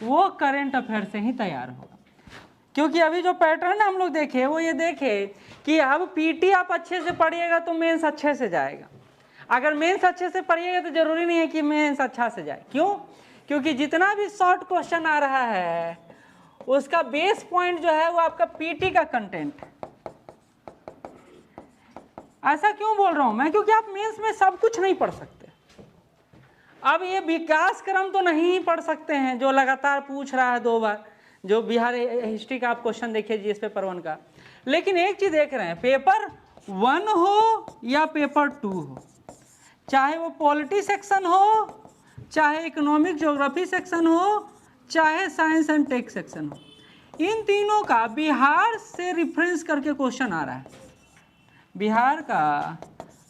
वो current affair से ही तैयार होगा। क्योंकि अभी जो पैटर्न हम लोग देखे वो ये देखे कि अब पीटी आप अच्छे से पढ़िएगा तो मेंस अच्छे से जाएगा, अगर मेंस अच्छे से पढ़िएगा तो जरूरी नहीं है कि मेंस अच्छा से जाए। क्यों? क्योंकि जितना भी शॉर्ट क्वेश्चन आ रहा है उसका बेस पॉइंट जो है वो आपका पीटी का कंटेंट है। ऐसा क्यों बोल रहा हूं मैं? क्योंकि आप मेंस में सब कुछ नहीं पढ़ सकते। अब ये विकास क्रम तो नहीं पढ़ सकते हैं जो लगातार पूछ रहा है 2 बार, जो बिहार हिस्ट्री का आप क्वेश्चन देखिए जीएस पेपर 1 का। लेकिन एक चीज देख रहे हैं, पेपर 1 हो या पेपर 2 हो, चाहे वो पॉलिटी सेक्शन हो, चाहे इकोनॉमिक ज्योग्राफी सेक्शन हो, चाहे साइंस एंड टेक सेक्शन हो, इन तीनों का बिहार से रिफरेंस करके क्वेश्चन आ रहा है। बिहार का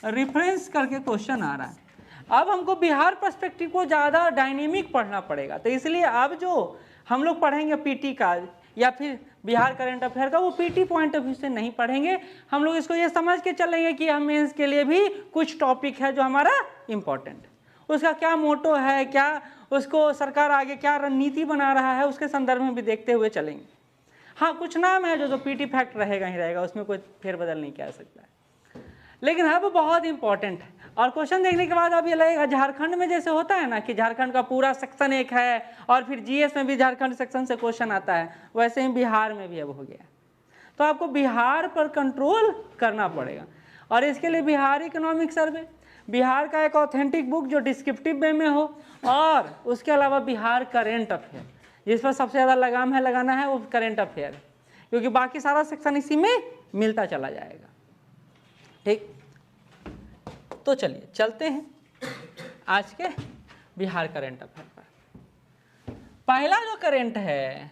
रिफरेंस करके क्वेश्चन आ रहा है। अब हमको बिहार पर्सपेक्टिव को ज़्यादा डायनेमिक पढ़ना पड़ेगा, तो इसलिए अब जो हम लोग पढ़ेंगे पीटी का या फिर बिहार करंट अफेयर का, वो पीटी पॉइंट ऑफ व्यू से नहीं पढ़ेंगे। हम लोग इसको ये समझ के चलेंगे कि हम मेंस के लिए भी कुछ टॉपिक है जो हमारा इम्पोर्टेंट, उसका क्या मोटो है, क्या उसको सरकार आगे क्या रणनीति बना रहा है, उसके संदर्भ में भी देखते हुए चलेंगे। हाँ, कुछ नाम है जो पीटी फैक्ट रहेगा ही रहेगा, उसमें कोई फेरबदल नहीं किया सकता है, लेकिन अब बहुत इंपॉर्टेंट है। और क्वेश्चन देखने के बाद अब ये लगेगा झारखंड में जैसे होता है ना कि झारखंड का पूरा सेक्शन एक है और फिर जीएस में भी झारखंड सेक्शन से क्वेश्चन आता है, वैसे ही बिहार में भी अब हो गया। तो आपको बिहार पर कंट्रोल करना पड़ेगा, और इसके लिए बिहार इकोनॉमिक सर्वे, बिहार का एक ऑथेंटिक बुक जो डिस्क्रिप्टिव वे में हो, और उसके अलावा बिहार करेंट अफेयर, जिस पर सबसे ज़्यादा लगाम है लगाना है वो करेंट अफेयर है, क्योंकि बाकी सारा सेक्शन इसी में मिलता चला जाएगा। ठीक, तो चलिए चलते हैं आज के बिहार करंट अफेयर पर। पहला जो करंट है,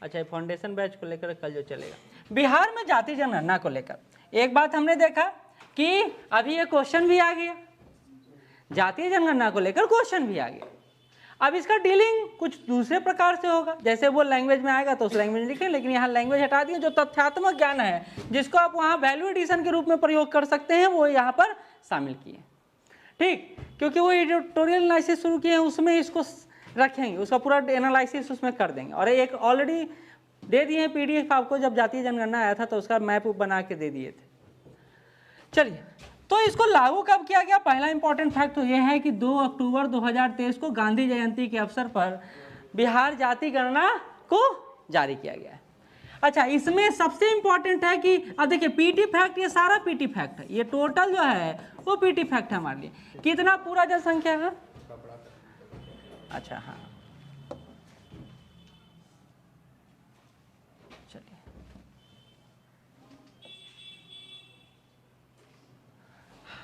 अच्छा फाउंडेशन बैच को लेकर कल जो चलेगा, बिहार में जाति जनगणना को लेकर एक बात हमने देखा कि अभी ये क्वेश्चन भी आ गया, जातीय जनगणना को लेकर क्वेश्चन भी आ गया। अब इसका डीलिंग कुछ दूसरे प्रकार से होगा, जैसे वो लैंग्वेज में आएगा तो उस लैंग्वेज में लिखें, लेकिन यहाँ लैंग्वेज हटा दिए, जो तथ्यात्मक ज्ञान है जिसको आप वहाँ वैल्यू एडिशन के रूप में प्रयोग कर सकते हैं वो यहाँ पर शामिल किए। ठीक, क्योंकि वो एडिटोरियल एनालिसिस शुरू किए हैं, उसमें इसको रखेंगे, उसका पूरा एनालिसिस उसमें कर देंगे। और एक ऑलरेडी दे दिए हैं पीडीएफ आपको, जब जातीय जनगणना आया था तो उसका मैप बना के दे दिए थे। चलिए, तो इसको लागू कब किया गया? पहला इंपॉर्टेंट फैक्ट तो यह है कि 2 अक्टूबर 2023 को गांधी जयंती के अवसर पर बिहार जाति गणना को जारी किया गया है। अच्छा, इसमें सबसे इंपॉर्टेंट है कि अब देखिए पीटी फैक्ट, ये सारा पीटी फैक्ट है, ये टोटल जो है वो पीटी फैक्ट है हमारे लिए। कितना पूरा जनसंख्या है? अच्छा हाँ, चलिए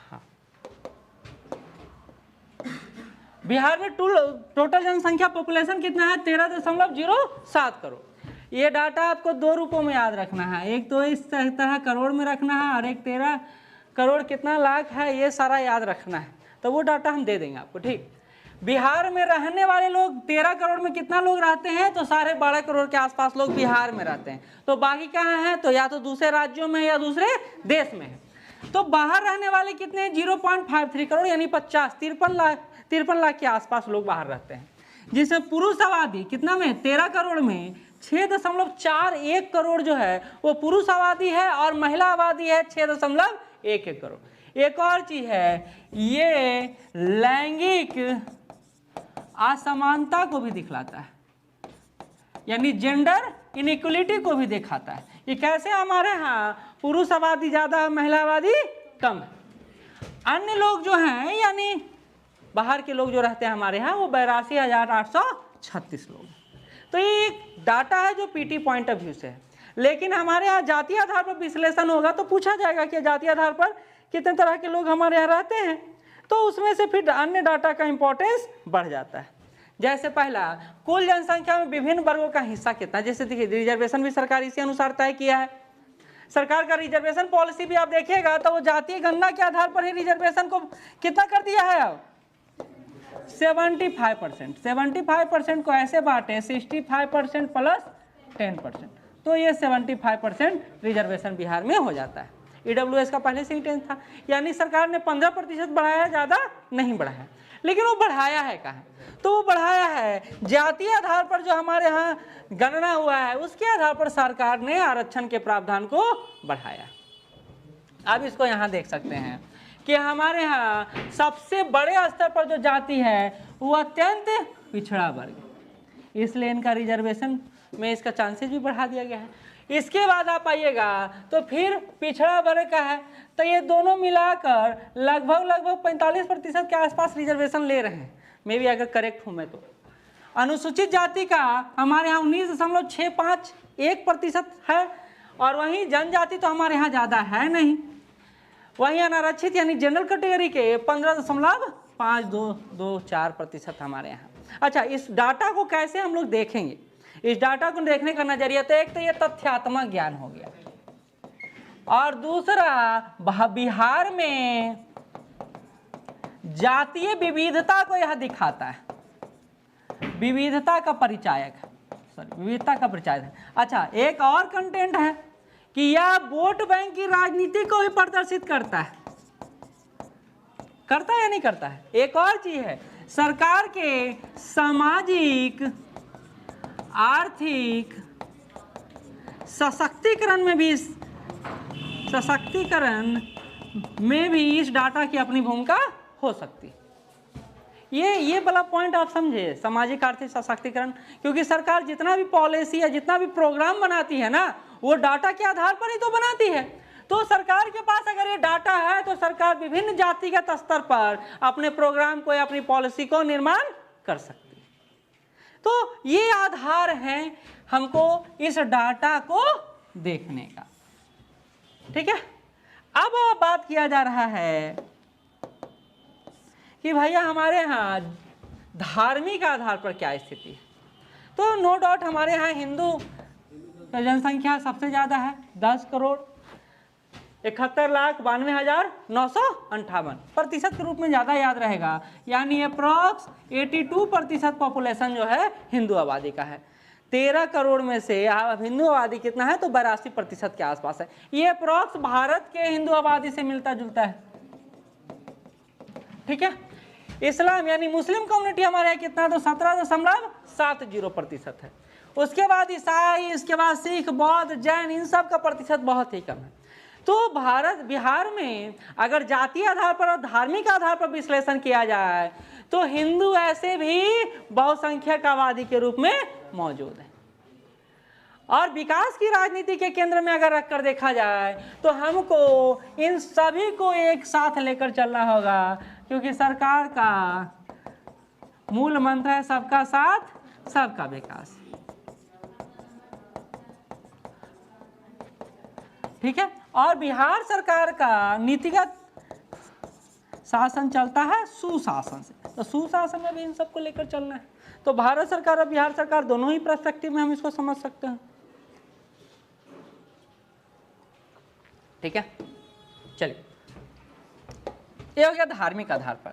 हाँ, बिहार में टोटल जनसंख्या पॉपुलेशन कितना है? 13.07 करोड़। ये डाटा आपको 2 रूपों में याद रखना है, एक तो इस तरह करोड़ में रखना है, और एक 13 करोड़ कितना लाख है ये सारा याद रखना है, तो वो डाटा हम दे देंगे आपको। ठीक, बिहार में रहने वाले लोग 13 करोड़ में कितना लोग रहते हैं? तो 12.5 करोड़ के आसपास लोग बिहार में रहते हैं। तो बाकी कहाँ हैं? तो या तो दूसरे राज्यों में या दूसरे देश में है। तो बाहर रहने वाले कितने? 0.53 करोड़, यानी 53 लाख के आसपास लोग बाहर रहते हैं, जिसमें पुरुष आबादी कितना में? 13 करोड़ में 6.41 करोड़ जो है वो पुरुष आबादी है, और महिला आबादी है 6.11 करोड़। एक और चीज है, ये लैंगिक असमानता को भी दिखलाता है, यानी जेंडर इनइक्वलिटी को भी दिखाता है। ये कैसे? हमारे यहाँ पुरुष आबादी ज्यादा, महिला आबादी कम है। अन्य लोग जो हैं, यानी बाहर के लोग जो रहते हैं हमारे यहाँ, वो 82,836 लोग। तो ये एक डाटा है जो पीटी पॉइंट ऑफ व्यू से है। लेकिन हमारे यहाँ जातीय आधार पर विश्लेषण होगा तो पूछा जाएगा कि जातीय आधार पर कितने तरह के लोग हमारे यहाँ रहते हैं, तो उसमें से फिर अन्य डाटा का इंपॉर्टेंस बढ़ जाता है। जैसे पहला, कुल जनसंख्या में विभिन्न वर्गों का हिस्सा कितना, जैसे देखिए रिजर्वेशन भी सरकार इसी अनुसार तय किया है। सरकार का रिजर्वेशन पॉलिसी भी आप देखिएगा तो वो जातीय गणना के आधार पर ही रिजर्वेशन को कितना कर दिया है अब? 75%। 75% को ऐसे बांटे, 65% प्लस 10%, तो ये 75% रिजर्वेशन बिहार में हो जाता है। EWS का पहले से ही 10 था, यानी सरकार ने 15% बढ़ाया, ज़्यादा नहीं बढ़ाया। लेकिन वो बढ़ाया है कहाँ? तो वो बढ़ाया है जातीय आधार पर, जो हमारे यहाँ गणना हुआ है उसके आधार पर सरकार ने आरक्षण के प्रावधान को बढ़ाया। अब इसको यहाँ देख सकते हैं कि हमारे यहाँ सबसे बड़े स्तर पर जो जाति है वो अत्यंत पिछड़ा वर्ग, इसलिए इनका रिजर्वेशन में इसका चांसेस भी बढ़ा दिया गया है। इसके बाद आप आइएगा तो फिर पिछड़ा वर्ग का है, तो ये दोनों मिलाकर लगभग 45% के आसपास रिजर्वेशन ले रहे हैं, मे भी अगर करेक्ट हूँ मैं तो। अनुसूचित जाति का हमारे यहाँ 19.651% है, और वहीं जनजाति तो हमारे यहाँ ज़्यादा है नहीं। वहीं अनारक्षित यानी जनरल कैटेगरी के 15.5224% हमारे यहाँ। अच्छा, इस डाटा को कैसे हम लोग देखेंगे? इस डाटा को देखने का नजरिया तो एक तो ये तथ्यात्मक ज्ञान हो गया, और दूसरा बिहार में जातीय विविधता को यह दिखाता है, विविधता का परिचायक है, विविधता का परिचायक है। अच्छा, एक और कंटेंट है कि यह वोट बैंक की राजनीति को भी प्रदर्शित करता है, करता है या नहीं करता है? एक और चीज है, सरकार के सामाजिक आर्थिक सशक्तिकरण में भी इस डाटा की अपनी भूमिका हो सकती है। ये वाला पॉइंट आप समझे, सामाजिक आर्थिक सशक्तिकरण, क्योंकि सरकार जितना भी पॉलिसी या जितना भी प्रोग्राम बनाती है ना, वो डाटा के आधार पर ही तो बनाती है। तो सरकार के पास अगर ये डाटा है तो सरकार विभिन्न जातिगत स्तर पर अपने प्रोग्राम को या अपनी पॉलिसी को निर्माण कर सकती है। तो ये आधार है हमको इस डाटा को देखने का, ठीक है। अब बात किया जा रहा है कि भैया हमारे यहाँ धार्मिक आधार पर क्या स्थिति है। तो नो डाउट हमारे यहाँ हिंदू जनसंख्या सबसे ज़्यादा है, 10,71,92,958 प्रतिशत के रूप में ज़्यादा याद रहेगा, यानी अप्रॉक्स 82% पॉपुलेशन जो है हिंदू आबादी का है। 13 करोड़ में से अब हिंदू आबादी कितना है तो 82% के आसपास है। ये अप्रॉक्स भारत के हिंदू आबादी से मिलता जुलता है, ठीक है। इस्लाम यानी मुस्लिम कम्युनिटी हमारे यहाँ कितना तो 17.70% है। उसके बाद ईसाई, इसके बाद सिख, बौद्ध, जैन, इन सब का प्रतिशत बहुत ही कम है। तो बिहार में अगर जातीय आधार पर और धार्मिक आधार पर विश्लेषण किया जाए तो हिंदू ऐसे भी बहुसंख्यक आबादी के रूप में मौजूद है। और विकास की राजनीति के केंद्र में अगर रखकर देखा जाए तो हमको इन सभी को एक साथ लेकर चलना होगा, क्योंकि सरकार का मूल मंत्र है सबका साथ सबका विकास, ठीक है। और बिहार सरकार का नीतिगत शासन चलता है सुशासन से, तो सुशासन में भी इन सबको लेकर चलना है। तो भारत सरकार और बिहार सरकार दोनों ही पर्सपेक्टिव में हम इसको समझ सकते हैं, ठीक है। चलिए, ये हो गया धार्मिक आधार पर।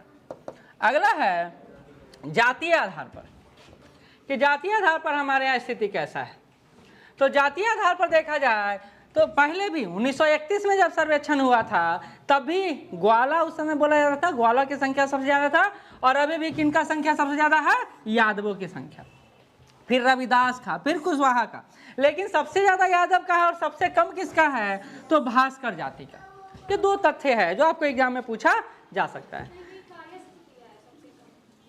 अगला है जातीय आधार पर, कि जातीय आधार पर हमारे यहाँ स्थिति कैसा है। तो जातीय आधार पर देखा जाए तो पहले भी 1931 में जब सर्वेक्षण हुआ था तब भी ग्वाला उस समय बोला जाता था, ग्वाला की संख्या सबसे ज़्यादा था। और अभी भी किनका संख्या सबसे ज़्यादा है? यादवों की संख्या, फिर रविदास का, फिर कुशवाहा का। लेकिन सबसे ज़्यादा यादव का है और सबसे कम किसका है? तो भास्कर जाति का। ये दो तथ्य है जो आपको एग्जाम में पूछा जा सकता है।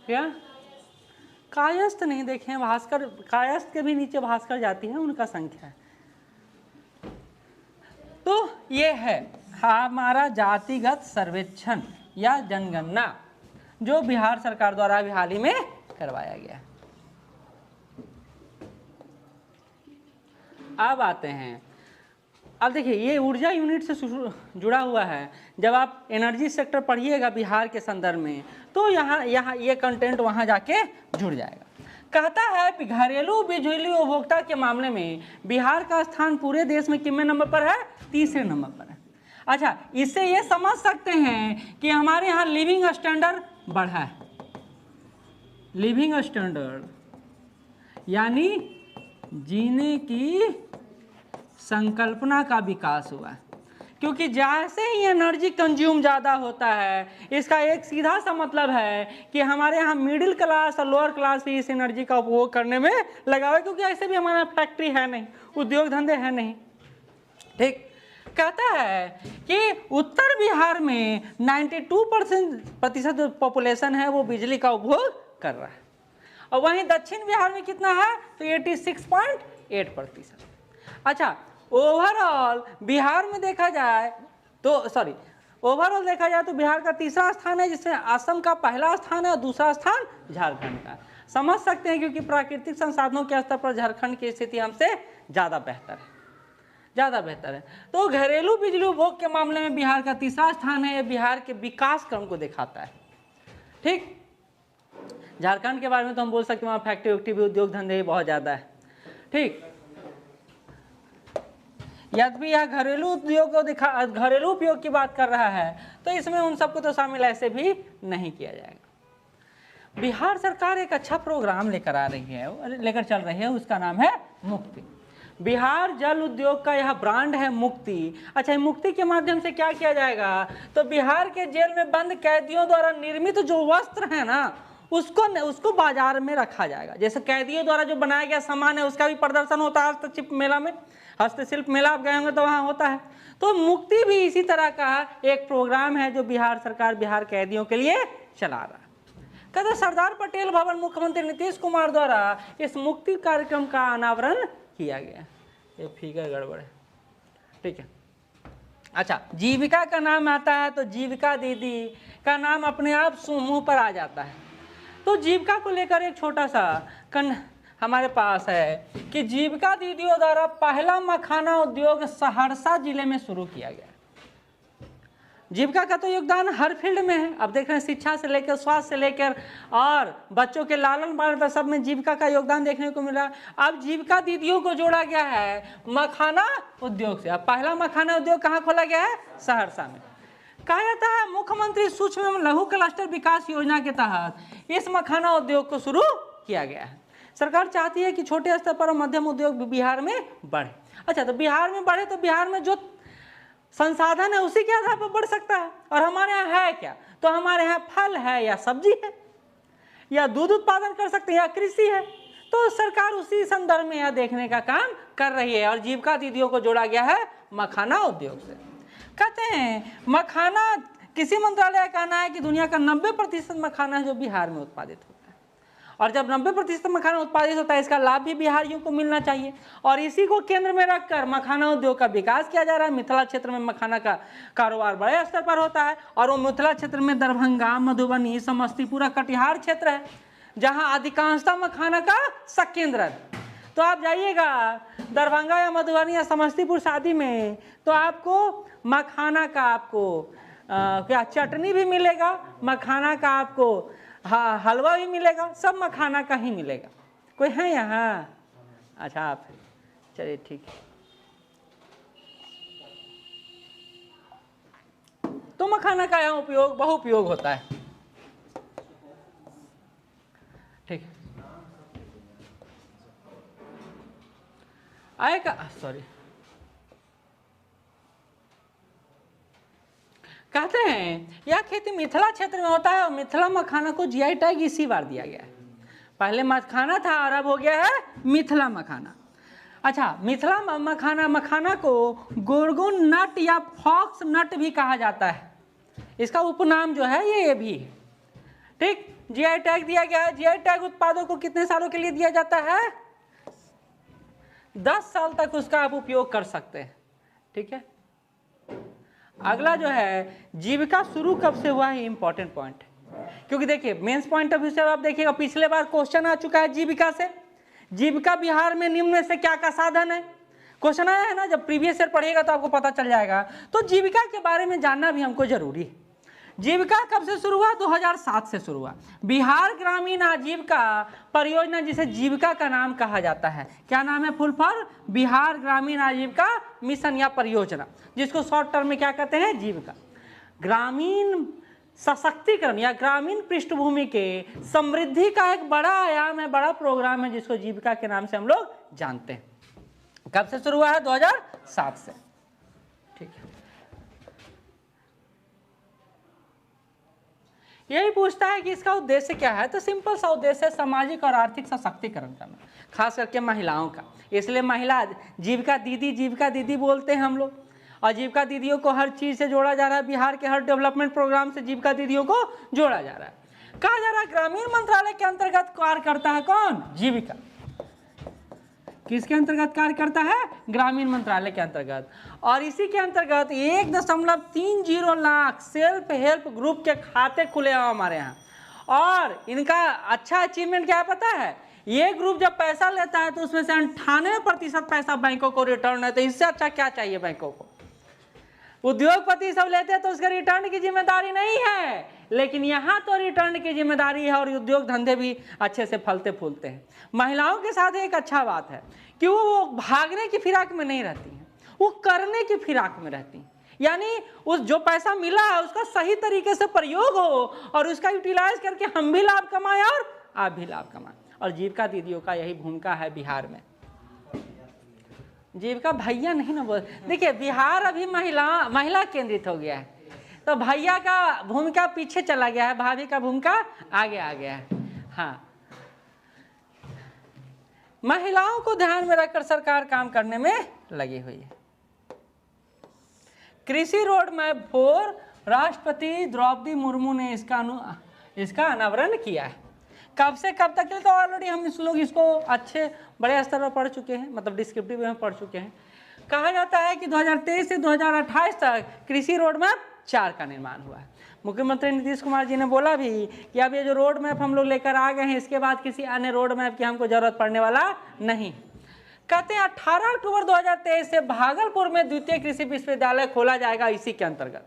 क्या कायस्थ नहीं देखे हैं? भास्कर, कायस्थ के भी नीचे भास्कर जाति है, उनका संख्या है। तो ये है हमारा जातिगत सर्वेक्षण या जनगणना जो बिहार सरकार द्वारा अभी हाल ही में करवाया गया है। अब आते हैं, अब देखिए ये ऊर्जा यूनिट से जुड़ा हुआ है। जब आप एनर्जी सेक्टर पढ़िएगा बिहार के संदर्भ में तो यहाँ ये कंटेंट वहाँ जाके जुड़ जाएगा। कहता है कि घरेलू बिजली उपभोक्ता के मामले में बिहार का स्थान पूरे देश में कितने नंबर पर है? तीसरे नंबर पर है। अच्छा, इससे ये समझ सकते हैं कि हमारे यहाँ लिविंग स्टैंडर्ड बढ़ा है। लिविंग स्टैंडर्ड यानी जीने की संकल्पना का विकास हुआ है, क्योंकि जैसे ही एनर्जी कंज्यूम ज़्यादा होता है, इसका एक सीधा सा मतलब है कि हमारे यहाँ मिडिल क्लास और लोअर क्लास भी इस एनर्जी का उपभोग करने में लगा हुआ है, क्योंकि ऐसे भी हमारा फैक्ट्री है नहीं, उद्योग धंधे हैं नहीं। ठीक, कहता है कि उत्तर बिहार में 92% जो पॉपुलेशन है वो बिजली का उपभोग कर रहा है, और वहीं दक्षिण बिहार में कितना है, तो 86.8%। अच्छा, ओवरऑल बिहार में देखा जाए तो ओवरऑल देखा जाए तो बिहार का तीसरा स्थान है, जिसमें असम का पहला स्थान है और दूसरा स्थान झारखंड का। समझ सकते हैं, क्योंकि प्राकृतिक संसाधनों के स्तर पर झारखंड की स्थिति हमसे ज़्यादा बेहतर है। तो घरेलू बिजली उपभोग के मामले में बिहार का तीसरा स्थान है। यह बिहार के विकास क्रम को दिखाता है। ठीक, झारखंड के बारे में तो हम बोल सकते हैं वहाँ फैक्ट्री वैक्ट्री भी, उद्योग धंधे भी बहुत ज़्यादा है। ठीक, यद्यपि यह घरेलू उद्योग को घरेलू उपयोग की बात कर रहा है, तो इसमें उन सबको तो शामिल ऐसे भी नहीं किया जाएगा। बिहार सरकार एक अच्छा प्रोग्राम लेकर चल रही है, उसका नाम है मुक्ति। बिहार जल उद्योग का यह ब्रांड है मुक्ति। अच्छा, मुक्ति के माध्यम से क्या किया जाएगा, तो बिहार के जेल में बंद कैदियों द्वारा निर्मित जो वस्त्र है ना, उसको बाजार में रखा जाएगा। जैसे कैदियों द्वारा जो बनाया गया सामान है उसका भी प्रदर्शन होता है हस्तशिल्प मेला में। हस्तशिल्प मेला आप गए होंगे तो वहाँ होता है। तो मुक्ति भी इसी तरह का एक प्रोग्राम है जो बिहार सरकार बिहार कैदियों के लिए चला रहा है। कहते सरदार पटेल भवन मुख्यमंत्री नीतीश कुमार द्वारा इस मुक्ति कार्यक्रम का अनावरण किया गया। ये फिगर गड़बड़ है, ठीक है। अच्छा, जीविका का नाम आता है तो जीविका दीदी का नाम अपने आप मुंह पर आ जाता है। तो जीविका को लेकर एक छोटा सा हमारे पास है कि जीविका दीदियों द्वारा पहला मखाना उद्योग सहरसा जिले में शुरू किया गया। जीविका का तो योगदान हर फील्ड में है। अब देख रहे हैं, शिक्षा से लेकर स्वास्थ्य से लेकर और बच्चों के लालन पालन सब में जीविका का योगदान देखने को मिला। अब जीविका दीदियों को जोड़ा गया है मखाना उद्योग से। अब पहला मखाना उद्योग कहाँ खोला गया है? सहरसा में। कहा जाता है मुख्यमंत्री सूक्ष्म एवं लघु क्लस्टर विकास योजना के तहत इस मखाना उद्योग को शुरू किया गया है। सरकार चाहती है कि छोटे स्तर पर मध्यम उद्योग बिहार में बढ़े। अच्छा, तो बिहार में बढ़े तो बिहार में जो संसाधन है उसी के आधार पर बढ़ सकता है। और हमारे यहाँ है क्या? तो हमारे यहाँ फल है या सब्जी है या दूध उत्पादन कर सकते हैं या कृषि है। तो सरकार उसी संदर्भ में यह देखने का काम कर रही है और जीविका दीदियों को जोड़ा गया है मखाना उद्योग से। कहते हैं मखाना, कृषि मंत्रालय का कहना है कि दुनिया का 90% मखाना है जो बिहार में उत्पादित होता है। और जब 90% मखाना उत्पादित होता है, इसका लाभ भी बिहारियों को मिलना चाहिए। और इसी को केंद्र में रखकर मखाना उद्योग का विकास किया जा रहा है। मिथिला क्षेत्र में मखाना का कारोबार बड़े स्तर पर होता है और वो मिथिला क्षेत्र में दरभंगा, मधुबनी, समस्तीपुर, कटिहार क्षेत्र है जहाँ अधिकांशतः मखाना का संकेंद्र है। तो आप जाइएगा दरभंगा या मधुबनी या समस्तीपुर शादी में, तो आपको मखाना का क्या चटनी भी मिलेगा, मखाना का आपको हलवा भी मिलेगा, सब मखाना का ही मिलेगा। कोई है यहाँ? अच्छा, आप, चलिए ठीक है। तो मखाना का यहाँ उपयोग बहुउपयोग होता है। ठीक है, आएगा, सॉरी। कहते हैं यह खेती मिथिला क्षेत्र में होता है और मिथिला मखाना को जीआई टैग इसी बार दिया गया है। पहले मखाना था और अब हो गया है मिथिला मखाना। अच्छा, मिथिला मखाना को गोरगोन नट या फॉक्स नट भी कहा जाता है। इसका उपनाम जो है ये भी है। ठीक, जीआई टैग दिया गया है। जीआई टैग उत्पादों को कितने सालों के लिए दिया जाता है? 10 साल तक उसका आप उपयोग कर सकते हैं। ठीक है, अगला जो है जीविका शुरू कब से हुआ है, इंपॉर्टेंट पॉइंट है। क्योंकि देखिए मेंस पॉइंट ऑफ व्यू से आप देखिएगा, पिछले बार क्वेश्चन आ चुका है जीविका से। जीविका बिहार में निम्न में से क्या का साधन है, क्वेश्चन आया है ना। जब प्रीवियस ईयर पढ़िएगा तो आपको पता चल जाएगा। तो जीविका के बारे में जानना भी हमको जरूरी है। जीविका कब से शुरू हुआ? 2007 से शुरू हुआ। बिहार ग्रामीण आजीविका परियोजना, जिसे जीविका का नाम कहा जाता है। क्या नाम है फुल फॉर्म? बिहार ग्रामीण आजीविका मिशन या परियोजना, जिसको शॉर्ट टर्म में क्या कहते हैं? जीविका। ग्रामीण सशक्तिकरण या ग्रामीण पृष्ठभूमि के समृद्धि का एक बड़ा आयाम है, बड़ा प्रोग्राम है, जिसको जीविका के नाम से हम लोग जानते हैं। कब से शुरू हुआ है? 2007 से। ठीक है, यही पूछता है कि इसका उद्देश्य क्या है। तो सिंपल सा उद्देश्य है सामाजिक और आर्थिक सशक्तिकरण करना, खास करके महिलाओं का। इसलिए महिला जीविका दीदी बोलते हैं हम लोग, और जीविका दीदियों को हर चीज़ से जोड़ा जा रहा है। बिहार के हर डेवलपमेंट प्रोग्राम से जीविका दीदियों को जोड़ा जा रहा है। कहा जा रहा है ग्रामीण मंत्रालय के अंतर्गत कार्य करता है कौन? जीविका। किसके अंतर्गत कार्य करता है? ग्रामीण मंत्रालय के अंतर्गत। और इसी के अंतर्गत 1.30 लाख सेल्फ हेल्प ग्रुप के खाते खुले हैं हमारे यहाँ। और इनका अच्छा अचीवमेंट क्या है पता है? ये ग्रुप जब पैसा लेता है तो उसमें से 98% पैसा बैंकों को रिटर्न है। तो इससे अच्छा क्या चाहिए बैंकों को? उद्योगपति सब लेते हैं तो उसका रिटर्न की जिम्मेदारी नहीं है, लेकिन यहाँ तो रिटर्न की जिम्मेदारी है और उद्योग धंधे भी अच्छे से फलते फूलते हैं। महिलाओं के साथ एक अच्छा बात है कि वो भागने की फिराक में नहीं रहती हैं, वो करने की फिराक में रहती हैं। यानी उस जो पैसा मिला है उसका सही तरीके से प्रयोग हो और उसका यूटिलाइज करके हम भी लाभ कमाएं और आप भी लाभ कमाएं। और जीविका दीदियों का यही भूमिका है बिहार में। जीविका भैया नहीं ना बोल, देखिए बिहार अभी महिला केंद्रित हो गया है, तो भैया का भूमिका पीछे चला गया है, भाभी का भूमिका आगे आ गया है। हाँ, महिलाओं को ध्यान में रखकर सरकार काम करने में लगी हुई है। कृषि रोड मैप 4 राष्ट्रपति द्रौपदी मुर्मू ने इसका अनावरण किया है। कब से कब तक के लिए? तो ऑलरेडी हम लोग इसको अच्छे बड़े स्तर पर पढ़ चुके हैं, मतलब डिस्क्रिप्टिव में पढ़ चुके हैं। कहा जाता है कि 2023 से 2028 तक कृषि रोड मैप 4 का निर्माण हुआ है। मुख्यमंत्री नीतीश कुमार जी ने बोला भी कि अब ये जो रोड मैप हम लोग लेकर आ गए हैं, इसके बाद किसी अन्य रोड मैप की हमको जरूरत पड़ने वाला नहीं। कहते हैं 18 अक्टूबर 2023 से भागलपुर में द्वितीय कृषि विश्वविद्यालय खोला जाएगा। इसी के अंतर्गत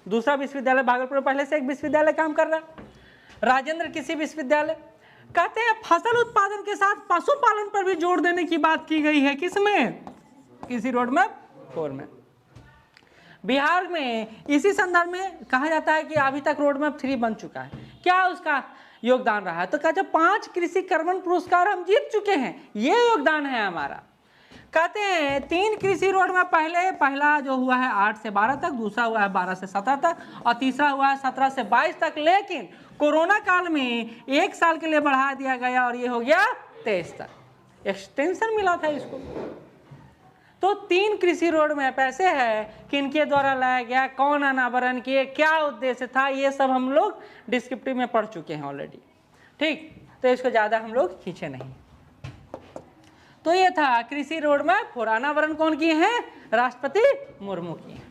दूसरा विश्वविद्यालय भागलपुर में पहले से एक विश्वविद्यालय काम कर रहा है, राजेंद्र कृषि विश्वविद्यालय। कहते हैं फसल उत्पादन के साथ पशुपालन पर भी जोर देने की बात की गई है। किसमें? कृषि रोड मैप 4 में। बिहार में इसी संदर्भ में कहा जाता है कि अभी तक रोड मैप 3 बन चुका है। क्या उसका योगदान रहा है? तो कहते 5 कृषि कर्मण पुरस्कार हम जीत चुके हैं, ये योगदान है हमारा। कहते हैं 3 कृषि रोड मैप पहला जो हुआ है 8 से 12 तक, दूसरा हुआ है 12 से 17 तक और तीसरा हुआ है 17 से 22 तक। लेकिन कोरोना काल में 1 साल के लिए बढ़ा दिया गया और ये हो गया 23 तक, एक्सटेंशन मिला था इसको। तो 3 कृषि रोड मैप ऐसे है कि इनके द्वारा लाया गया, कौन अनावरण किए, क्या उद्देश्य था, ये सब हम लोग डिस्क्रिप्टिव में पढ़ चुके हैं ऑलरेडी। ठीक, तो इसको ज़्यादा हम लोग खींचे नहीं। तो ये था कृषि रोड मैप 4। अनावरण कौन किए हैं? राष्ट्रपति मुर्मू किए हैं।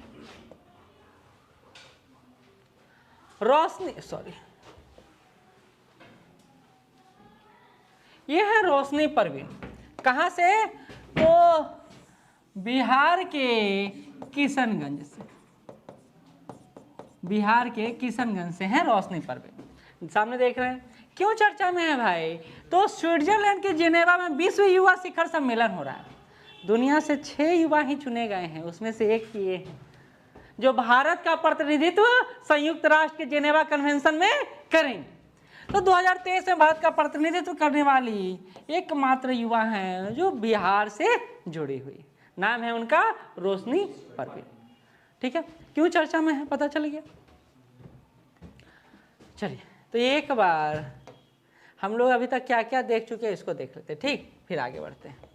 ये है रोशनी परवीन। कहाँ से? तो बिहार के किशनगंज से, बिहार के किशनगंज से है रोशनी परवीन। सामने देख रहे हैं। क्यों चर्चा में है भाई? तो स्विट्जरलैंड के जेनेवा में विश्व युवा शिखर सम्मेलन हो रहा है। दुनिया से 6 युवा ही चुने गए हैं, उसमें से एक ये है जो भारत का प्रतिनिधित्व संयुक्त राष्ट्र के जेनेवा कन्वेंशन में करेंगे। तो 2023 में भारत का प्रतिनिधित्व करने वाली एकमात्र युवा हैं जो बिहार से जुड़ी हुई। नाम है उनका रोशनी परवीन। ठीक है, क्यों चर्चा में है पता चल गया। चलिए, तो एक बार हम लोग अभी तक क्या क्या देख चुके हैं इसको देख लेते हैं। ठीक, फिर आगे बढ़ते हैं।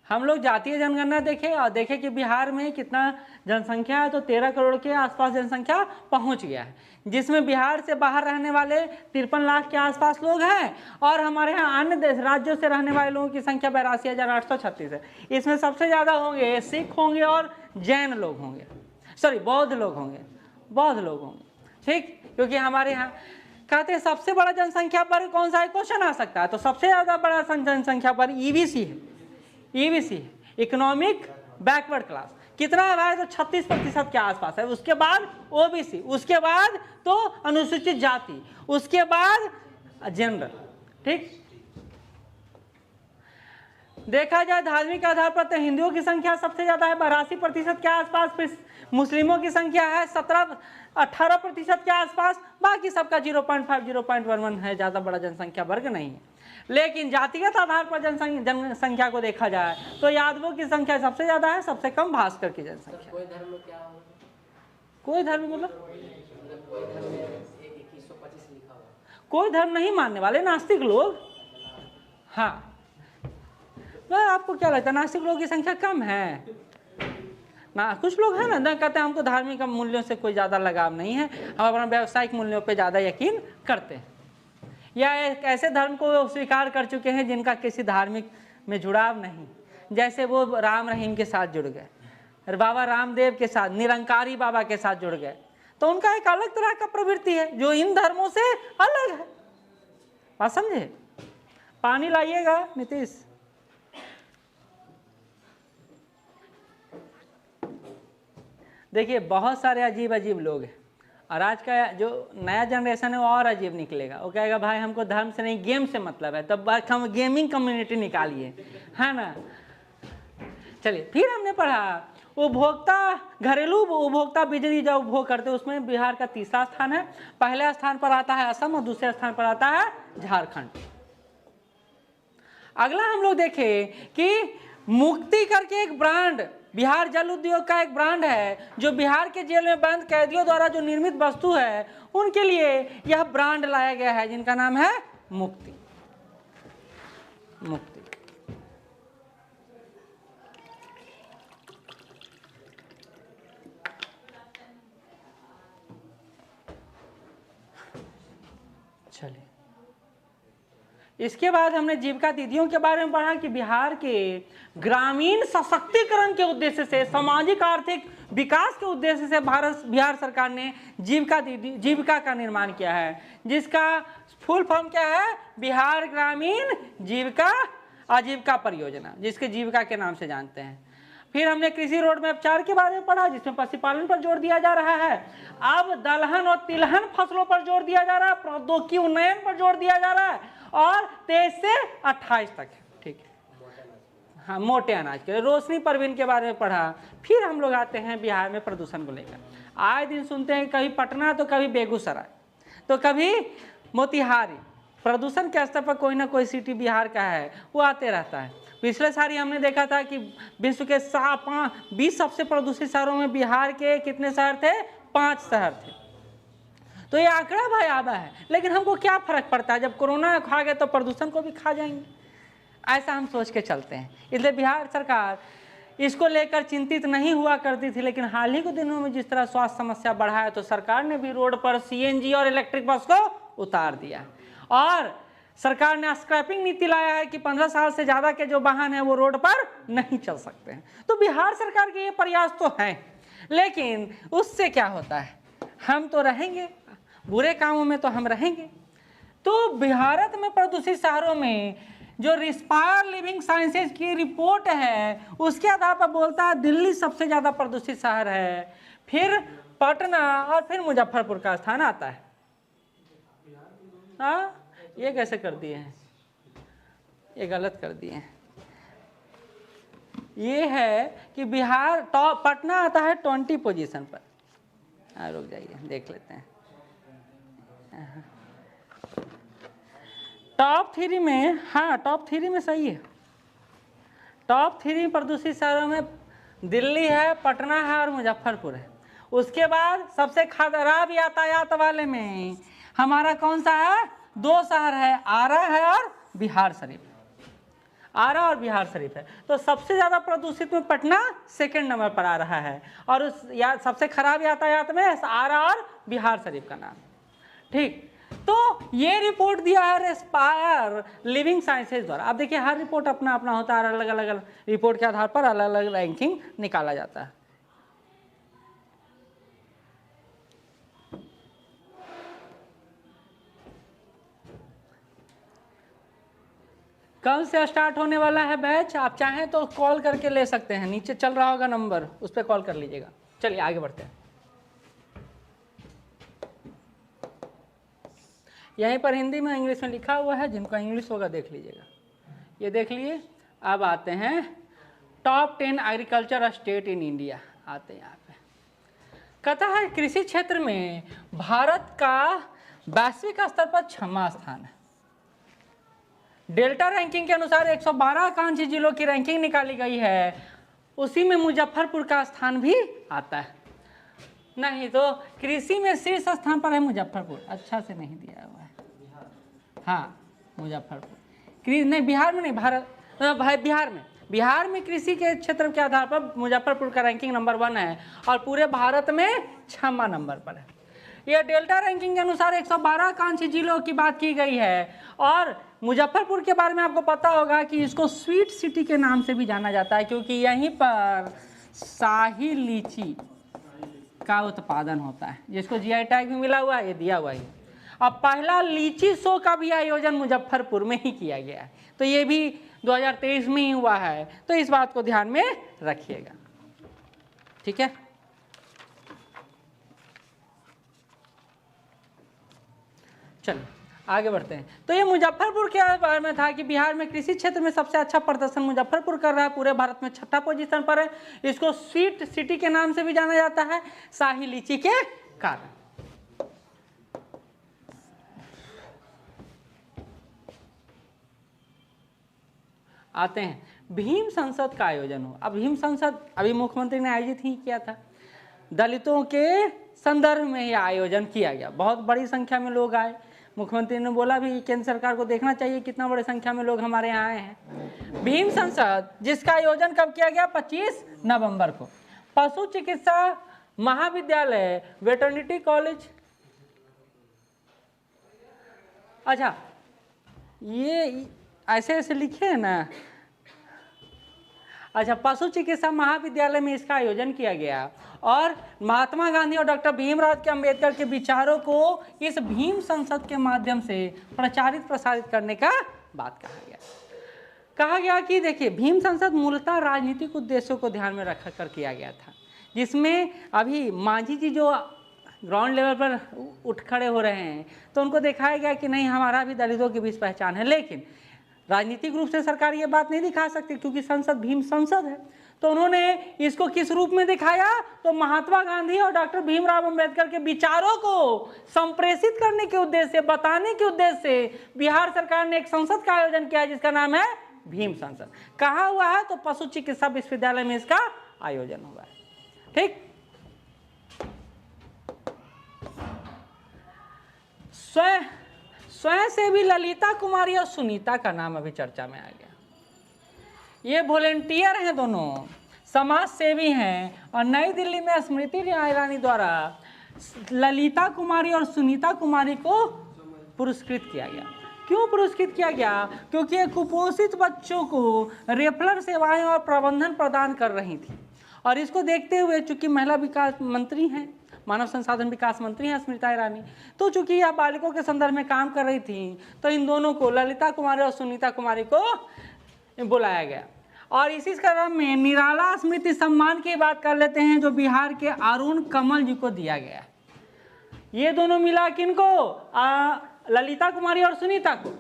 हम लोग जातीय जनगणना देखें और देखें कि बिहार में कितना जनसंख्या है। तो 13 करोड़ के आसपास जनसंख्या पहुंच गया है, जिसमें बिहार से बाहर रहने वाले 53 लाख के आसपास लोग हैं और हमारे यहाँ अन्य राज्यों से रहने वाले लोगों की संख्या 82,836 है। इसमें सबसे ज़्यादा होंगे सिख होंगे और जैन लोग होंगे, सॉरी बौद्ध लोग होंगे। ठीक, क्योंकि हमारे यहाँ कहते हैं सबसे बड़ा जनसंख्या पर कौन सा क्वेश्चन आ सकता है, तो सबसे ज़्यादा बड़ा जनसंख्या पर ईबीसी है। इकोनॉमिक बैकवर्ड क्लास कितना है भाई? तो 36% के आसपास है। उसके बाद ओबीसी, उसके बाद तो अनुसूचित जाति, उसके बाद जनरल। ठीक, देखा जाए धार्मिक आधार पर तो हिंदुओं की संख्या सबसे ज्यादा है 82% के आसपास, फिर मुस्लिमों की संख्या है 18% के आसपास, बाकी सबका 0.5 0.11 है, ज्यादा बड़ा जनसंख्या वर्ग नहीं है। लेकिन जातिगत आधार पर जनसंख्या को देखा जाए तो यादवों की संख्या सबसे ज्यादा है, सबसे कम भास्कर की जनसंख्या। कोई धर्म मतलब कोई धर्म नहीं मानने वाले नास्तिक लोग। हाँ, आपको क्या लगता है नास्तिक लोगों की संख्या कम है ना? कुछ लोग हैं ना कहते हैं हमको धार्मिक मूल्यों से कोई ज़्यादा लगाव नहीं है, हम अपना व्यावसायिक मूल्यों पे ज़्यादा यकीन करते हैं, या एक ऐसे धर्म को स्वीकार कर चुके हैं जिनका किसी धार्मिक में जुड़ाव नहीं, जैसे वो राम रहीम के साथ जुड़ गए, बाबा रामदेव के साथ, निरंकारी बाबा के साथ जुड़ गए, तो उनका एक अलग तरह का प्रवृत्ति है जो इन धर्मों से अलग है। बात समझे? पानी लाइएगा नीतीश। देखिए बहुत सारे अजीब अजीब लोग हैं, और आज का जो नया जनरेशन है वो और अजीब निकलेगा। वो कहेगा भाई हमको धर्म से नहीं गेम से मतलब है, तब हम गेमिंग कम्युनिटी निकालिए, है ना। चलिए फिर हमने पढ़ा उपभोक्ता, घरेलू उपभोक्ता बिजली जो उपभोग करते हैं उसमें बिहार का तीसरा स्थान है। पहले स्थान पर आता है असम और दूसरे स्थान पर आता है झारखंड। अगला हम लोग देखें कि मुक्ति करके एक ब्रांड, बिहार जल उद्योग का एक ब्रांड है जो बिहार के जेल में बंद कैदियों द्वारा जो निर्मित वस्तु है उनके लिए यह ब्रांड लाया गया है जिनका नाम है मुक्ति। मुक्ति चलिए, इसके बाद हमने जीविका दीदियों के बारे में पढ़ा कि बिहार के ग्रामीण सशक्तिकरण के उद्देश्य से, सामाजिक आर्थिक विकास के उद्देश्य से बिहार सरकार ने जीविका का निर्माण किया है, जिसका फुल फॉर्म क्या है? बिहार ग्रामीण जीविका आजीविका परियोजना, जिसके जीविका के नाम से जानते हैं। फिर हमने कृषि रोड मैप 4 के बारे में पढ़ा जिसमें पशुपालन पर जोर दिया जा रहा है। अब दलहन और तिलहन फसलों पर जोर दिया जा रहा है, प्रौद्योगिकी उन्नयन पर जोर दिया जा रहा है, और 23 से 28 तक है। ठीक है, हाँ, मोटे अनाज के लिए। रोशनी परवीन के बारे में पढ़ा। फिर हम लोग आते हैं बिहार में प्रदूषण को लेकर। आए दिन सुनते हैं कभी पटना तो कभी बेगूसराय तो कभी मोतिहारी, प्रदूषण के स्तर पर कोई ना कोई सिटी बिहार का है वो आते रहता है। पिछले साल ही हमने देखा था कि विश्व के 20 सबसे प्रदूषित शहरों में बिहार के कितने शहर थे? 5 शहर थे। तो ये आंकड़ा भाई आधा है, लेकिन हमको क्या फर्क पड़ता है, जब कोरोना खा गए तो प्रदूषण को भी खा जाएंगे, ऐसा हम सोच के चलते हैं। इसलिए बिहार सरकार इसको लेकर चिंतित नहीं हुआ करती थी, लेकिन हाल ही के दिनों में जिस तरह स्वास्थ्य समस्या बढ़ा है तो सरकार ने भी रोड पर सीएनजी और इलेक्ट्रिक बस को उतार दिया, और सरकार ने स्क्रैपिंग नीति लाया है कि 15 साल से ज़्यादा के जो वाहन हैं वो रोड पर नहीं चल सकते हैं। तो बिहार सरकार के ये प्रयास तो हैं, लेकिन उससे क्या होता है? हम तो रहेंगे, बुरे कामों में तो हम रहेंगे। तो भारत में प्रदूषित शहरों में जो इंस्पायर लिविंग साइंसेज की रिपोर्ट है उसके आधार पर बोलता है दिल्ली सबसे ज़्यादा प्रदूषित शहर है, फिर पटना, और फिर मुजफ्फरपुर का स्थान आता है। हाँ, ये कैसे कर दिए हैं? ये गलत कर दिए हैं। ये है कि बिहार टॉप, पटना आता है 20 पोजीशन पर। रुक जाइए देख लेते हैं। टॉप 3 में, हाँ टॉप 3 में सही है। टॉप 3 प्रदूषित शहरों में दिल्ली है, पटना है और मुजफ्फरपुर है। उसके बाद सबसे खराब यातायात वाले में हमारा कौन सा है? 2 शहर है, आरा है और बिहार शरीफ। आरा और बिहार शरीफ है। तो सबसे ज़्यादा प्रदूषित में पटना सेकंड नंबर पर आ रहा है, और उस सबसे खराब यातायात में आरा और बिहार शरीफ का नाम। ठीक, तो ये रिपोर्ट दिया है रेस्पायर लिविंग साइंसेज द्वारा। अब देखिए हर रिपोर्ट अपना अपना होता है, अलग अलग रिपोर्ट के आधार पर अलग अलग रैंकिंग निकाला जाता है। कल से स्टार्ट होने वाला है बैच, आप चाहें तो कॉल करके ले सकते हैं, नीचे चल रहा होगा नंबर, उस पर कॉल कर लीजिएगा। चलिए आगे बढ़ते हैं। यहीं पर हिंदी में इंग्लिश में लिखा हुआ है, जिनका इंग्लिश होगा देख लीजिएगा। ये देख लिए। अब आते हैं top 10 agriculture state in India. आते हैं यहाँ पे। कहता है कृषि क्षेत्र में भारत का वैश्विक स्तर पर 6वां स्थान है। डेल्टा रैंकिंग के अनुसार 112 आकांक्षी जिलों की रैंकिंग निकाली गई है, उसी में मुजफ्फरपुर का स्थान भी आता है। नहीं, तो कृषि में शीर्ष स्थान पर है मुजफ्फरपुर, अच्छा से नहीं दिया हुआ है। हाँ मुजफ्फरपुर, नहीं बिहार में नहीं, भारत भाई बिहार में कृषि के क्षेत्र के आधार पर मुजफ्फरपुर का रैंकिंग नंबर 1 है और पूरे भारत में 6वां नंबर पर है। यह डेल्टा रैंकिंग के अनुसार 112 आकांक्षी जिलों की बात की गई है। और मुजफ्फरपुर के बारे में आपको पता होगा कि इसको स्वीट सिटी के नाम से भी जाना जाता है, क्योंकि यहीं पर शाही लीची का उत्पादन होता है, जिसको जीआई टैग भी मिला हुआ है, ये दिया हुआ है। अब पहला लीची शो का भी आयोजन मुजफ्फरपुर में ही किया गया है, तो ये भी 2023 में ही हुआ है, तो इस बात को ध्यान में रखिएगा, ठीक है। चलो आगे बढ़ते हैं। तो ये मुजफ्फरपुर के बारे में था कि बिहार में कृषि क्षेत्र में सबसे अच्छा प्रदर्शन मुजफ्फरपुर कर रहा है, पूरे भारत में 6ठा पोजीशन पर है। इसको स्वीट सिटी के नाम से भी जाना जाता है, शाही लीची के कारण। आते हैं भीम संसद का आयोजन हो। अब भीम संसद अभी मुख्यमंत्री ने आयोजित ही किया था, दलितों के संदर्भ में यह आयोजन किया गया, बहुत बड़ी संख्या में लोग आए। मुख्यमंत्री ने बोला भी केंद्र सरकार को देखना चाहिए कितना बड़ी संख्या में लोग हमारे यहाँ आए हैं। भीम संसद जिसका आयोजन कब किया गया, 25 नवंबर को पशु चिकित्सा महाविद्यालय वेटरनिटी कॉलेज, अच्छा ये ऐसे ऐसे लिखे हैं ना, अच्छा पशु चिकित्सा महाविद्यालय में इसका आयोजन किया गया और महात्मा गांधी और डॉक्टर भीमराव के अम्बेडकर के विचारों को इस भीम संसद के माध्यम से प्रचारित प्रसारित करने का बात कहा गया कि देखिए भीम संसद मूलतः राजनीतिक उद्देश्यों को ध्यान में रखकर किया गया था, जिसमें अभी मांझी जी जो ग्राउंड लेवल पर उठ खड़े हो रहे हैं तो उनको दिखाया गया कि नहीं हमारा भी दलितों के बीच पहचान है, लेकिन राजनीतिक रूप से सरकार ये बात नहीं दिखा सकती क्योंकि संसद भीम संसद है। तो उन्होंने इसको किस रूप में दिखाया, तो महात्मा गांधी और डॉक्टर भीमराव अंबेडकर के विचारों को संप्रेषित करने के उद्देश्य से, बताने के उद्देश्य से बिहार सरकार ने एक संसद का आयोजन किया है जिसका नाम है भीम संसद। कहाँ हुआ है, तो पशु चिकित्सा विश्वविद्यालय में इसका आयोजन हुआ है, ठीक। स्वयं सेवी ललिता कुमारी और सुनीता का नाम अभी चर्चा में आ गया। ये वॉलेंटियर हैं, दोनों समाज सेवी हैं और नई दिल्ली में स्मृति ईरानी द्वारा ललिता कुमारी और सुनीता कुमारी को पुरस्कृत किया गया। क्यों पुरस्कृत किया गया, क्योंकि ये कुपोषित बच्चों को रेफरल सेवाएं और प्रबंधन प्रदान कर रही थी और इसको देखते हुए चूंकि महिला विकास मंत्री हैं, मानव संसाधन विकास मंत्री हैं स्मृति ईरानी, तो चूंकि यह बालिकों के संदर्भ में काम कर रही थी तो इन दोनों को, ललिता कुमारी और सुनीता कुमारी को बुलाया गया। और इसी क्रम में निराला स्मृति सम्मान की बात कर लेते हैं जो बिहार के अरुण कमल जी को दिया गया। ये दोनों मिला किनको, ललिता कुमारी और सुनीता को,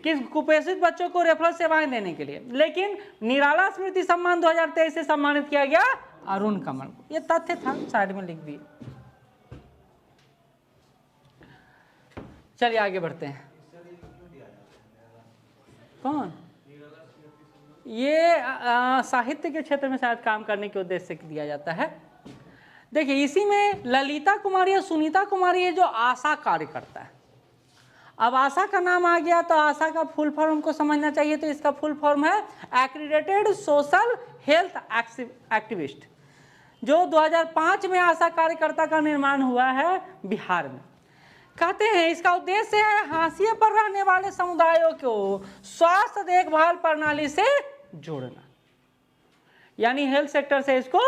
किस कुपोषित बच्चों को रेफरल सेवाएं देने के लिए। लेकिन निराला स्मृति सम्मान 2023 से सम्मानित किया गया अरुण कमल को। ये तथ्य था, साइड में लिख दिए। चलिए आगे बढ़ते हैं। कौन, ये साहित्य के क्षेत्र में शायद काम करने के उद्देश्य से दिया जाता है। देखिए इसी में ललिता कुमारी और सुनीता कुमारी ये जो आशा कार्यकर्ता है, अब आशा का नाम आ गया तो आशा का फुल फॉर्म को समझना चाहिए, तो इसका फुल फॉर्म है एक्रीडेटेड सोशल हेल्थ एक्टिविस्ट, जो 2005 में आशा कार्यकर्ता का निर्माण हुआ है बिहार में। कहते हैं इसका उद्देश्य है हाशिए पर रहने वाले समुदायों को स्वास्थ्य देखभाल प्रणाली से जोड़ना, यानी हेल्थ सेक्टर से इसको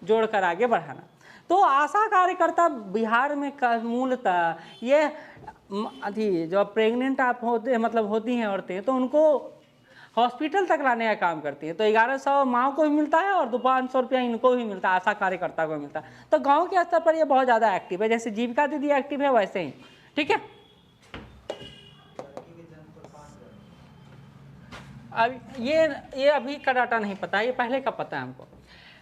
जोड़कर आगे बढ़ाना। तो आशा कार्यकर्ता बिहार में मूलतः ये अभी जो प्रेग्नेंट आप होते मतलब होती हैं औरतें, तो उनको हॉस्पिटल तक लाने का काम करती है। तो 1100 माँ को भी मिलता है और 500 रुपया इनको भी मिलता है, आशा कार्यकर्ता को मिलता है। तो गांव के स्तर पर ये बहुत ज़्यादा एक्टिव है, जैसे जीविका दीदी एक्टिव है वैसे ही, ठीक है। अब ये अभी का डाटा नहीं पता है, ये पहले का पता है हमको।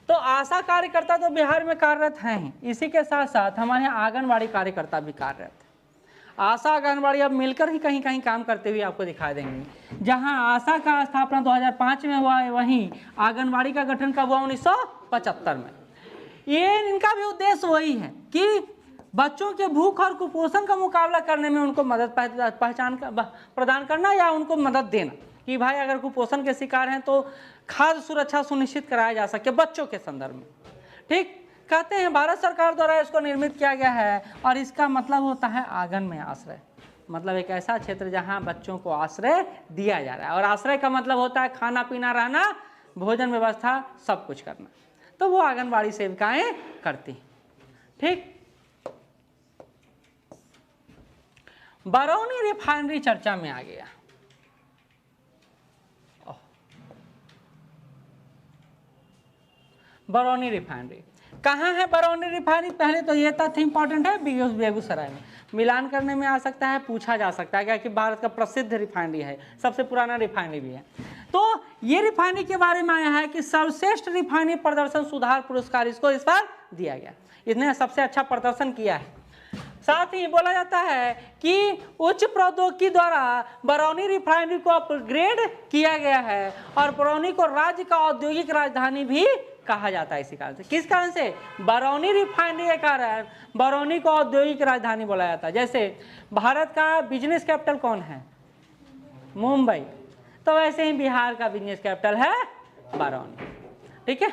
तो आशा कार्यकर्ता तो बिहार में कार्यरत हैं ही, इसी के साथ साथ हमारे यहाँ आंगनबाड़ी कार्यकर्ता भी कार्यरत है। आशा आंगनबाड़ी अब मिलकर ही कहीं कहीं काम करते हुए आपको दिखाई देंगे। जहां आशा का स्थापना 2005 में हुआ है, वहीं आंगनबाड़ी का गठन कब हुआ, 1975 में। ये इनका भी उद्देश्य वही है कि बच्चों के भूख और कुपोषण का मुकाबला करने में उनको मदद प्रदान करना या उनको मदद देना कि भाई अगर कुपोषण के शिकार हैं तो खाद्य सुरक्षा सुनिश्चित कराया जा सके बच्चों के संदर्भ में। ठीक, कहते हैं भारत सरकार द्वारा इसको निर्मित किया गया है और इसका मतलब होता है आंगन में आश्रय, मतलब एक ऐसा क्षेत्र जहां बच्चों को आश्रय दिया जा रहा है। और आश्रय का मतलब होता है खाना पीना, रहना, भोजन व्यवस्था, सब कुछ करना। तो वो आंगनबाड़ी सेविकाएं करती। ठीक, बरौनी रिफाइनरी चर्चा में आ गया। बरौनी रिफाइनरी कहाँ है? बरौनी रिफाइनरी पहले तो ये तथ्य इंपॉर्टेंट है, बेगूसराय में। मिलान करने में आ सकता है, पूछा जा सकता है क्या कि भारत का प्रसिद्ध रिफाइनरी है, सबसे पुराना रिफाइनरी भी है। तो ये रिफाइनरी के बारे में आया है कि सर्वश्रेष्ठ रिफाइनरी प्रदर्शन सुधार पुरस्कार इसको इस बार दिया गया। इसने सबसे अच्छा प्रदर्शन किया है। साथ ही बोला जाता है कि उच्च प्रौद्योगिकी द्वारा बरौनी रिफाइनरी को अपग्रेड किया गया है और बरौनी को राज्य का औद्योगिक राजधानी भी कहा जाता है। इसी कारण से, किस कारण से? बरौनी रिफाइनरी के कारण बरौनी को औद्योगिक राजधानी बोला जाता है। जैसे भारत का बिजनेस कैपिटल कौन है? मुंबई। तो वैसे ही बिहार का बिजनेस कैपिटल है बरौनी। ठीक है,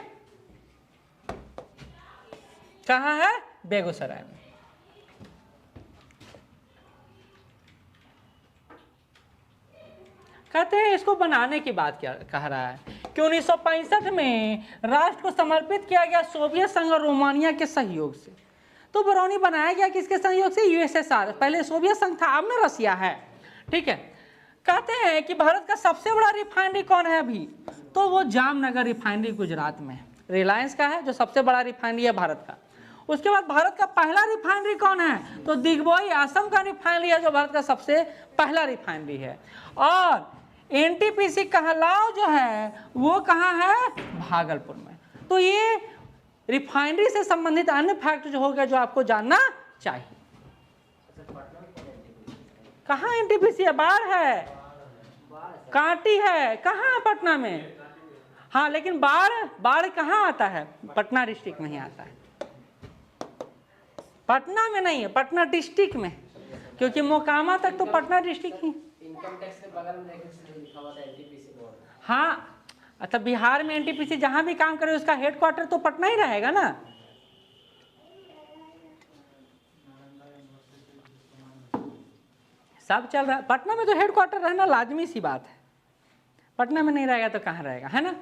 कहाँ है? बेगूसराय में। कहते हैं इसको बनाने की बात क्या कह रहा है कि 1965 में राष्ट्र को समर्पित किया गया सोवियत संघ और रोमानिया के सहयोग से। तो बरौनी बनाया गया किसके सहयोग से? यूएसएसआर, पहले सोवियत संघ था, अब में रसिया है। ठीक है, कहते हैं कि भारत का सबसे बड़ा रिफाइनरी कौन है अभी? तो वो जामनगर रिफाइनरी गुजरात में, रिलायंस का है जो सबसे बड़ा रिफाइनरी है भारत का। उसके बाद भारत का पहला रिफाइनरी कौन है? तो दिग्बोई असम का रिफाइनरी है जो भारत का सबसे पहला रिफाइनरी है। और एनटीपीसी कहलाओ जो है वो कहाँ है? भागलपुर में। तो ये रिफाइनरी से संबंधित अन्य फैक्ट जो हो गया जो आपको जानना चाहिए। कहाँ एनटीपीसी है? बाढ़ है, कांटी है, कहाँ है? पटना में। हाँ, लेकिन बाढ़ कहाँ आता है? पटना डिस्ट्रिक्ट में ही आता है, पटना में नहीं है, पटना डिस्ट्रिक्ट में, क्योंकि मोकामा तक तो पटना डिस्ट्रिक्ट ही। इनकम टैक्स के बगल में लिखा हुआ था एनटीपीसी बोर्ड। हाँ, अच्छा, बिहार में एनटीपीसी जहां भी काम करे उसका हेडक्वार्टर तो पटना ही रहेगा ना। सब चल रहा है पटना में, तो हेडक्वार्टर रहना लाजमी सी बात है। पटना में नहीं रहेगा तो कहाँ रहेगा, है ना।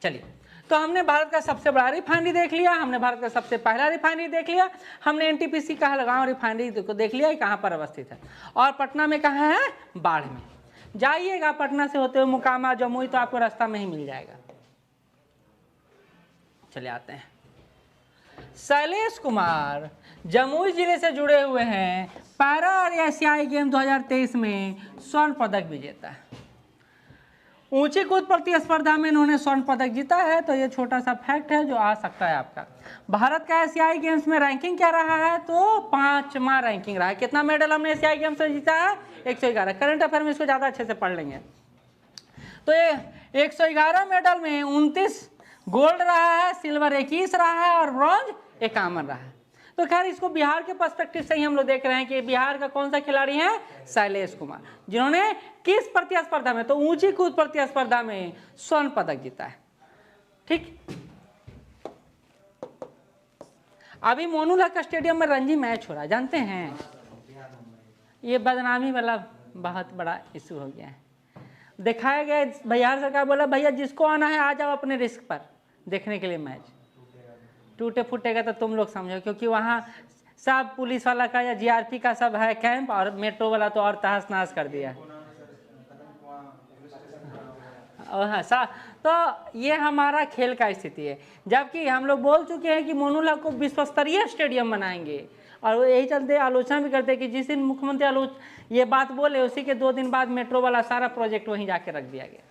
चलिए, तो हमने भारत का सबसे बड़ा रिफाइनरी देख लिया, हमने भारत का सबसे पहला रिफाइनरी देख लिया, हमने एनटीपीसी कहलगांव रिफाइनरी को देख लिया कहाँ पर अवस्थित है, और पटना में कहाँ है? बाढ़ में। जाइएगा पटना से होते हुए मोकामा, जमुई, तो आपको रास्ता में ही मिल जाएगा। चले आते हैं, शैलेश कुमार जमुई जिले से जुड़े हुए हैं, पैरा और एशियाई गेम 2023 में स्वर्ण पदक विजेता है। ऊंची कूद प्रतिस्पर्धा में इन्होंने स्वर्ण पदक जीता है। तो ये छोटा सा फैक्ट है जो आ सकता है आपका। भारत का एशियाई गेम्स में रैंकिंग क्या रहा है? तो 5वां रैंकिंग रहा है। कितना मेडल हमने एशियाई गेम्स में जीता है? 111। करंट अफेयर में इसको ज़्यादा अच्छे से पढ़ लेंगे। तो ये 111 मेडल में 29 गोल्ड रहा है, सिल्वर 21 रहा है और ब्रॉन्ज 51 रहा है। तो खैर इसको बिहार के पर्सपेक्टिव से ही हम लोग देख रहे हैं कि बिहार का कौन सा खिलाड़ी है? शैलेश कुमार, जिन्होंने किस प्रतिस्पर्धा में? तो ऊंची कूद प्रतिस्पर्धा में स्वर्ण पदक जीता है। ठीक, अभी मोनूलहक स्टेडियम में रणजी मैच हो रहा है, जानते हैं? ये बदनामी वाला बहुत बड़ा इशू हो गया है। दिखाया गया, बिहार सरकार बोला भैया जिसको आना है आ जाओ अपने रिस्क पर देखने के लिए मैच। टूटे फूटेगा तो तुम लोग समझो, क्योंकि वहाँ सब पुलिस वाला का या जीआरपी का सब है कैंप, और मेट्रो वाला तो और तहस नहस कर दिया। हाँ, तो ये हमारा खेल का स्थिति है। जबकि हम लोग बोल चुके हैं कि मोनूलहक को विश्व स्तरीय स्टेडियम बनाएंगे, और यही चलते आलोचना भी करते हैं कि जिस दिन मुख्यमंत्री ये बात बोले उसी के 2 दिन बाद मेट्रो वाला सारा प्रोजेक्ट वहीं जाके रख दिया गया।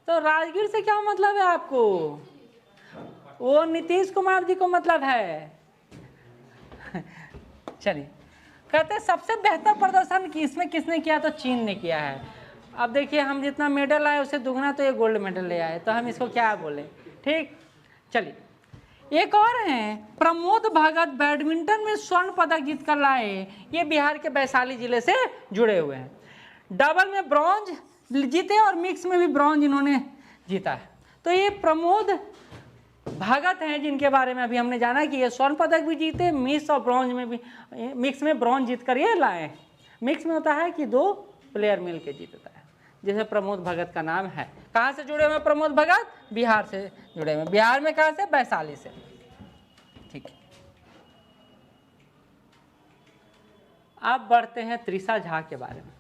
तो राजगीर से क्या मतलब है आपको? वो नीतीश कुमार जी को मतलब है। चलिए, कहते सबसे बेहतर प्रदर्शन इसमें किसने किया? तो चीन ने किया है। अब देखिए, हम जितना मेडल आए उससे दुगना तो ये गोल्ड मेडल ले आए, तो हम इसको क्या बोले? ठीक, चलिए एक और हैं प्रमोद भगत, बैडमिंटन में स्वर्ण पदक जीत कर लाए, ये बिहार के वैशाली जिले से जुड़े हुए हैं। डबल में ब्रॉन्ज जीते और मिक्स में भी ब्रॉन्ज इन्होंने जीता है। तो ये प्रमोद भगत हैं जिनके बारे में अभी हमने जाना कि ये स्वर्ण पदक भी जीते, मिक्स और ब्रॉन्ज में भी, मिक्स में ब्रॉन्ज जीत कर ये लाए। मिक्स में होता है कि 2 प्लेयर मिल के जीतता है, जैसे प्रमोद भगत का नाम है। कहाँ से जुड़े हुए प्रमोद भगत? बिहार से जुड़े हुए। बिहार में कहाँ से? वैशाली से। ठीक है, अब बढ़ते हैं त्रिशा झा के बारे में।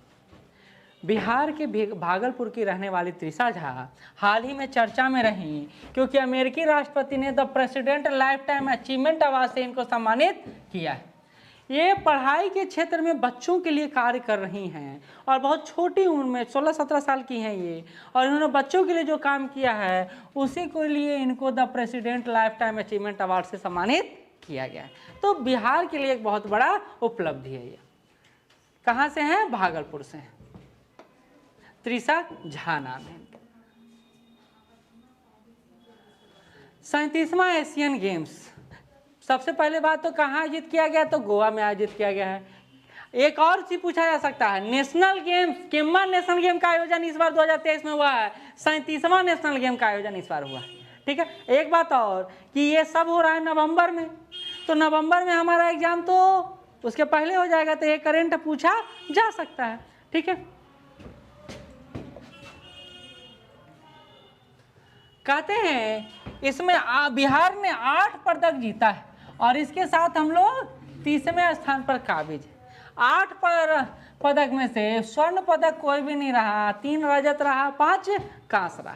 बिहार के भागलपुर की रहने वाली त्रिशा झा हाल ही में चर्चा में रहीं क्योंकि अमेरिकी राष्ट्रपति ने the president life time achievement award से इनको सम्मानित किया है। ये पढ़ाई के क्षेत्र में बच्चों के लिए कार्य कर रही हैं और बहुत छोटी उम्र में 16-17 साल की हैं ये, और इन्होंने बच्चों के लिए जो काम किया है उसी के लिए इनको the president life time achievement award से सम्मानित किया गया है। तो बिहार के लिए एक बहुत बड़ा उपलब्धि है ये। कहाँ से हैं? भागलपुर से हैं। त्रिशा झा नाम है। 37वां एशियन गेम्स, सबसे पहले बात तो कहाँ आयोजित किया गया? तो गोवा में आयोजित किया गया है। एक और चीज पूछा जा सकता है, नेशनल गेम्स, केम्मा नेशनल गेम का आयोजन इस बार 2023 में हुआ है। 37वां नेशनल गेम का आयोजन इस बार हुआ है। ठीक है, एक बात और कि ये सब हो रहा है नवंबर में, तो नवंबर में हमारा एग्जाम तो उसके पहले हो जाएगा, तो ये करंट पूछा जा सकता है। ठीक है, कहते हैं इसमें बिहार ने 8 पदक जीता है और इसके साथ हम लोग 30वें स्थान पर काबिज है। 8 पदक में से स्वर्ण पदक कोई भी नहीं रहा, 3 रजत रहा, 5 कांस्य रहा,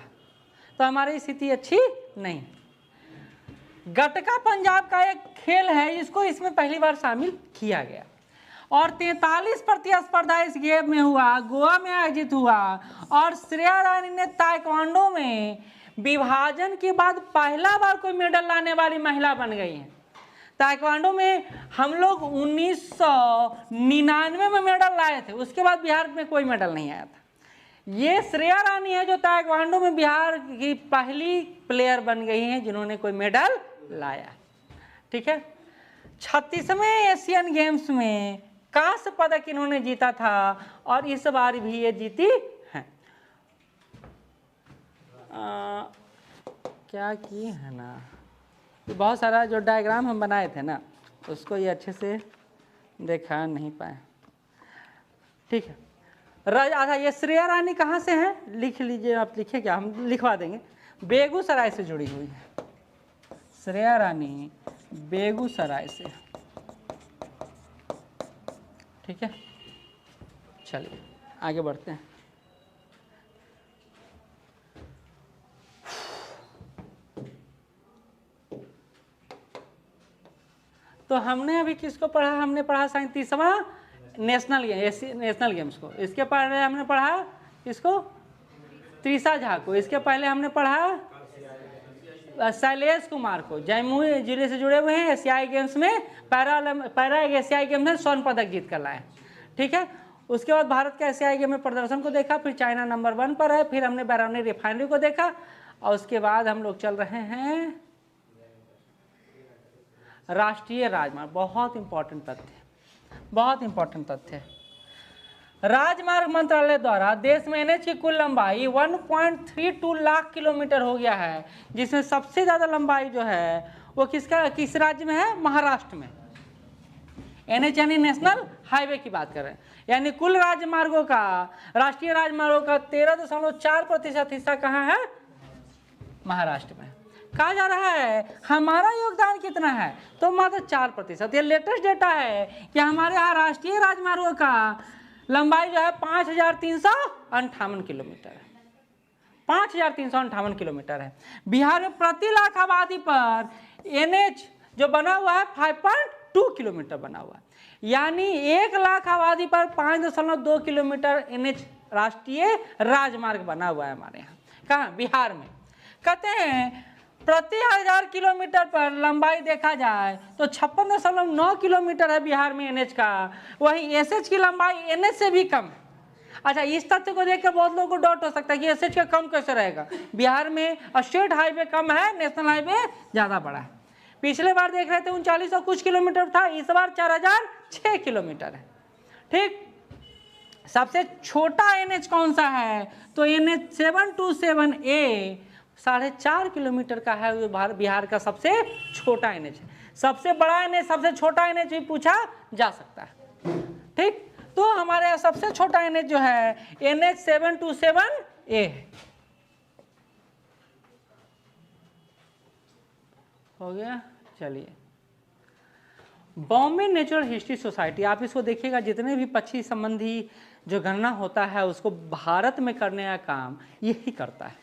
तो हमारी स्थिति अच्छी नहीं। गटका पंजाब का एक खेल है, इसको इसमें पहली बार शामिल किया गया और 43 प्रतिस्पर्धा इस गेम में हुआ, गोवा में आयोजित हुआ। और श्रेया रानी ने ताइक्वांडो में विभाजन के बाद पहला बार कोई मेडल लाने वाली महिला बन गई हैं। ताइक्वांडो में हम लोग 1999 में मेडल लाए थे, उसके बाद बिहार में कोई मेडल नहीं आया था। ये श्रेया रानी है जो ताइक्वांडो में बिहार की पहली प्लेयर बन गई हैं जिन्होंने कोई मेडल लाया। ठीक है, 36वें एशियन गेम्स में कांस्य पदक इन्होंने जीता था और इस बार भी ये जीती हैं। क्या की है ना, बहुत सारा जो डायग्राम हम बनाए थे ना उसको ये अच्छे से देखा नहीं पाए। ठीक है, अच्छा ये श्रेया रानी कहाँ से है? लिख लीजिए, आप लिखे क्या, हम लिखवा देंगे। बेगूसराय से जुड़ी हुई है श्रेया रानी, बेगूसराय से। ठीक है, चलिए आगे बढ़ते हैं। तो हमने अभी किसको पढ़ा? हमने पढ़ा 37वां नेशनल गेम्स को। इसके पहले हमने पढ़ा इसको त्रिशा झा को। इसके पहले हमने पढ़ा शैलेश कुमार को, जमुई जिले से जुड़े हुए हैं। एशियाई गेम्स में पैरा एशियाई गेम्स में स्वर्ण पदक जीत कर लाए। ठीक है, उसके बाद भारत के एशियाई गेम में प्रदर्शन को देखा, फिर चाइना नंबर 1 पर है, फिर हमने बरौनी रिफाइनरी को देखा और उसके बाद हम लोग चल रहे हैं राष्ट्रीय राजमार्ग। बहुत इंपॉर्टेंट तथ्य, बहुत इंपॉर्टेंट तथ्य है। राजमार्ग मंत्रालय द्वारा देश में एनएच की कुल लंबाई 1.32 लाख किलोमीटर हो गया है, जिसमें सबसे ज़्यादा लंबाई जो है वो किस राज्य में है? महाराष्ट्र में। एनएच यानी नेशनल हाईवे की बात कर रहे हैं, यानी कुल राजमार्गों का, राष्ट्रीय राजमार्गों का 13.4% हिस्सा कहाँ है? महाराष्ट्र में। कहा जा रहा है हमारा योगदान कितना है? तो मात्र 4%। ये लेटेस्ट डेटा है कि हमारे यहाँ राष्ट्रीय राजमार्गों का लंबाई जो है 5358 किलोमीटर है। 5358 किलोमीटर है। बिहार में प्रति लाख आबादी पर एनएच जो बना हुआ है 5.2 किलोमीटर बना हुआ है, यानी 1 लाख आबादी पर 5.2 किलोमीटर एनएच राष्ट्रीय राजमार्ग बना हुआ है हमारे यहाँ। कहाँ? बिहार में। कहते हैं प्रति 1000 किलोमीटर पर लंबाई देखा जाए तो 56.9 किलोमीटर है बिहार में एनएच का, वहीं एसएच की लंबाई एनएच से भी कम है। अच्छा, इस तथ्य को देखकर बहुत लोगों को डाउट हो सकता है कि एसएच का कम कैसे रहेगा। बिहार में स्टेट हाईवे कम है, नेशनल हाईवे ज़्यादा बड़ा है। पिछले बार देख रहे थे 3900 कुछ किलोमीटर था, इस बार 4006 किलोमीटर है। ठीक, सबसे छोटा एनएच कौन सा है, तो NH 727A 4.5 किलोमीटर का है, बिहार का सबसे छोटा एनएच है। सबसे बड़ा एनएच, सबसे छोटा एनएच भी पूछा जा सकता है। ठीक, तो हमारे यहाँ सबसे छोटा एनएच जो है NH 727A है। हो गया, चलिए। बॉम्बे नेचुरल हिस्ट्री सोसाइटी, आप इसको देखिएगा, जितने भी पक्षी संबंधी जो गणना होता है उसको भारत में करने का काम यही करता है।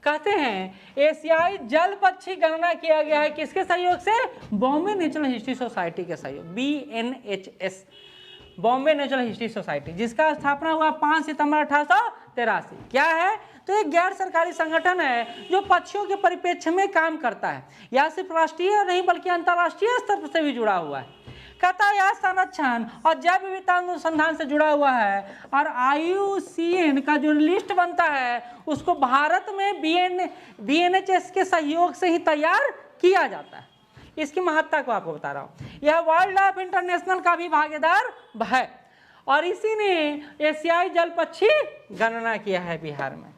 कहते हैं एशियाई जल पक्षी गणना किया गया है किसके सहयोग से, बॉम्बे नेचुरल हिस्ट्री सोसाइटी के सहयोग, BNHS, Bombay natural history society, जिसका स्थापना हुआ 5 सितंबर 1883। क्या है, तो एक गैर सरकारी संगठन है जो पक्षियों के परिप्रेक्ष्य में काम करता है। यह सिर्फ राष्ट्रीय नहीं बल्कि अंतर्राष्ट्रीय स्तर से भी जुड़ा हुआ है। कहता है यह संरक्षण और जैव विविधता अनुसंधान से जुड़ा हुआ है, और IUCN का जो लिस्ट बनता है उसको भारत में BNHS के सहयोग से ही तैयार किया जाता है। इसकी महत्ता को आपको बता रहा हूँ। यह वाइल्ड लाइफ इंटरनेशनल का भी भागीदार है, और इसी ने एशियाई जल पक्षी गणना किया है बिहार में।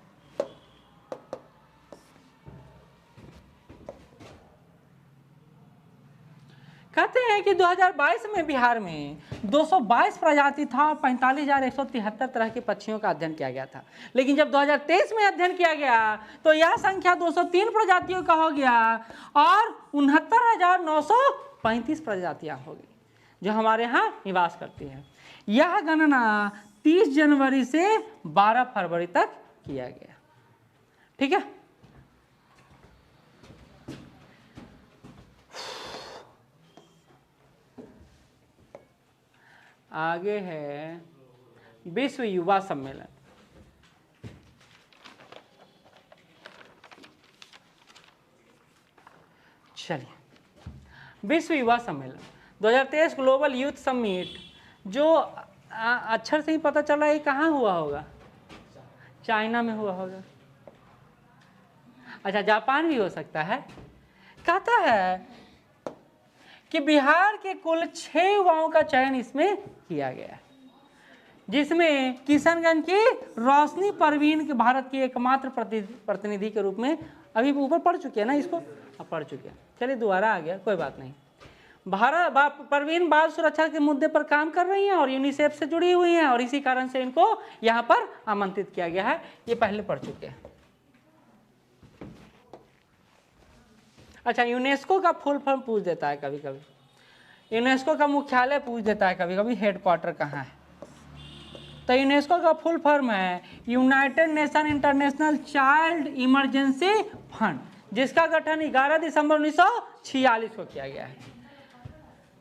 कहते हैं कि 2022 में बिहार में 222 प्रजाति था और 45,173 तरह के पक्षियों का अध्ययन किया गया था। लेकिन जब 2023 में अध्ययन किया गया तो यह संख्या 203 प्रजातियों का हो गया और 69,935 प्रजातियां हो गई जो हमारे यहाँ निवास करती हैं। यह गणना 30 जनवरी से 12 फरवरी तक किया गया। ठीक है, आगे है विश्व युवा सम्मेलन। चलिए, विश्व युवा सम्मेलन 2023 ग्लोबल यूथ समिट, जो अक्षर से ही पता चला ये कहाँ हुआ होगा, चाइना में हुआ होगा। अच्छा, जापान भी हो सकता है। कहता है कि बिहार के कुल 6 युवाओं का चयन इसमें किया गया, जिसमें किशनगंज की रोशनी परवीन के भारत की एकमात्र प्रतिनिधि के रूप में, अभी ऊपर पढ़ चुके हैं ना इसको, अब पढ़ चुके हैं, चलिए दोबारा आ गया, कोई बात नहीं। परवीन बाल सुरक्षा के मुद्दे पर काम कर रही हैं और यूनिसेफ से जुड़ी हुई हैं, और इसी कारण से इनको यहाँ पर आमंत्रित किया गया है। ये पहले पढ़ चुके हैं। अच्छा, यूनेस्को का फुल फॉर्म पूछ देता है कभी कभी, यूनेस्को का मुख्यालय पूछ देता है कभी कभी, हेडक्वार्टर कहाँ है। तो यूनेस्को का फुल फॉर्म है United nation international child emergency fund, जिसका गठन 11 दिसंबर 1946 को किया गया है।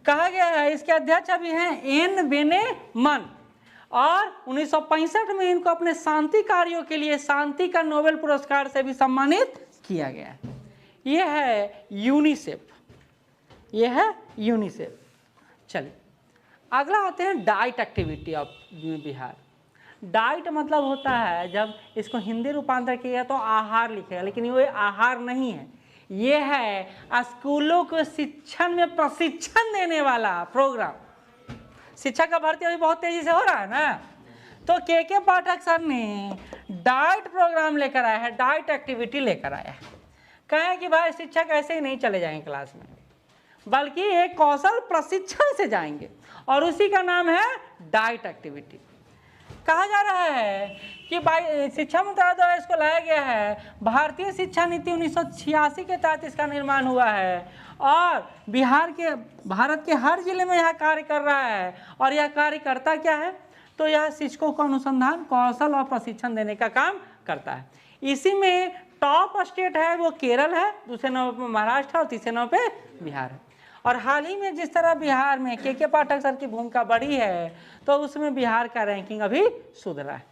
कहा गया है इसके अध्यक्ष अभी हैं एन वेने मन, और 1965 में इनको अपने शांति कार्यों के लिए शांति का नोबेल पुरस्कार से भी सम्मानित किया गया है। ये है यूनिसेफ, ये है यूनिसेफ। चलिए अगला आते हैं diet activity of Bihar. Diet मतलब होता है, जब इसको हिंदी रूपांतर किया तो आहार लिखेगा, लेकिन ये आहार नहीं है, ये है स्कूलों को शिक्षण में प्रशिक्षण देने वाला प्रोग्राम। शिक्षा का भर्ती अभी बहुत तेजी से हो रहा है ना, तो के पाठक सर ने डाइट प्रोग्राम लेकर आया है, डाइट एक्टिविटी लेकर आया है। कहें कि भाई शिक्षक ऐसे ही नहीं चले जाएंगे क्लास में, बल्कि एक कौशल प्रशिक्षण से जाएंगे, और उसी का नाम है डाइट एक्टिविटी। कहा जा रहा है कि शिक्षा मंत्रालय द्वारा इसको लाया गया है। भारतीय शिक्षा नीति 1986 के तहत इसका निर्माण हुआ है, और भारत के हर जिले में यह कार्य कर रहा है। और यह कार्य करता क्या है, तो यह शिक्षकों को अनुसंधान, कौशल और प्रशिक्षण देने का काम करता है। इसी में टॉप स्टेट है वो केरल है, दूसरे नंबर पर महाराष्ट्र और तीसरे नंबर पे बिहार है। और हाल ही में जिस तरह बिहार में के पाठक सर की भूमिका बढ़ी है, तो उसमें बिहार का रैंकिंग अभी सुधरा है।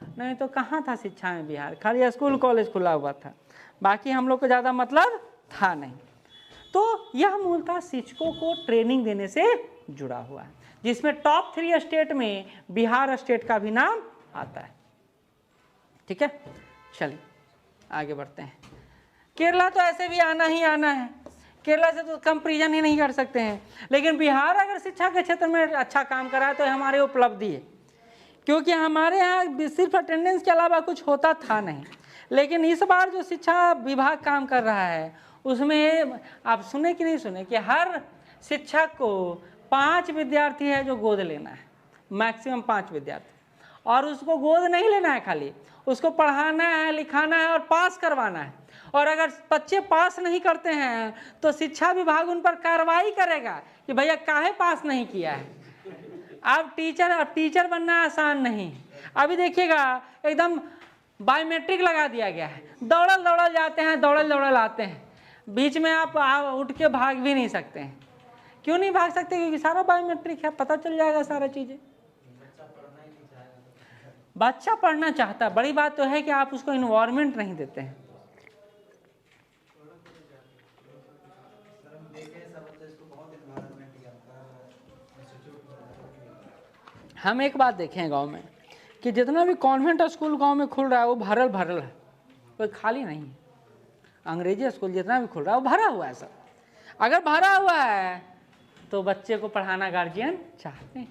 नहीं तो कहाँ था शिक्षा में बिहार, खाली स्कूल कॉलेज खुला हुआ था, बाकी हम लोग को ज़्यादा मतलब था नहीं। तो यह मूलतः शिक्षकों को ट्रेनिंग देने से जुड़ा हुआ है। जिसमें टॉप 3 स्टेट में बिहार स्टेट का भी नाम आता है। ठीक है, चलिए आगे बढ़ते हैं। केरला तो ऐसे भी आना ही आना है, केरला से तो कंपेरिजन ही नहीं कर सकते हैं। लेकिन बिहार अगर शिक्षा के क्षेत्र में अच्छा काम करा है तो हमारे उपलब्धि है, क्योंकि हमारे यहाँ सिर्फ अटेंडेंस के अलावा कुछ होता था नहीं। लेकिन इस बार जो शिक्षा विभाग काम कर रहा है उसमें आप सुने कि नहीं सुने कि हर शिक्षक को 5 विद्यार्थी है जो गोद लेना है, मैक्सिमम 5 विद्यार्थी। और उसको गोद नहीं लेना है, खाली उसको पढ़ाना है, लिखाना है और पास करवाना है। और अगर बच्चे पास नहीं करते हैं तो शिक्षा विभाग उन पर कार्रवाई करेगा कि भैया काहे पास नहीं किया है। अब टीचर बनना आसान नहीं। अभी देखिएगा एकदम बायोमेट्रिक लगा दिया गया है, दौड़ल जाते हैं, दौड़ल आते हैं, बीच में आप उठ के भाग भी नहीं सकते हैं। क्यों नहीं भाग सकते? क्योंकि सारा बायोमेट्रिक है, पता चल जाएगा सारा चीज़ें। बच्चा पढ़ना चाहता है, बड़ी बात तो है कि आप उसको इन्वायरमेंट नहीं देते हैं। हम एक बात देखें गांव में कि जितना भी कॉन्वेंट स्कूल गांव में खुल रहा है वो भरल है, कोई खाली नहीं है। अंग्रेजी स्कूल जितना भी खुल रहा है वो भरा हुआ है सब। अगर भरा हुआ है तो बच्चे को पढ़ाना गार्जियन चाहते हैं,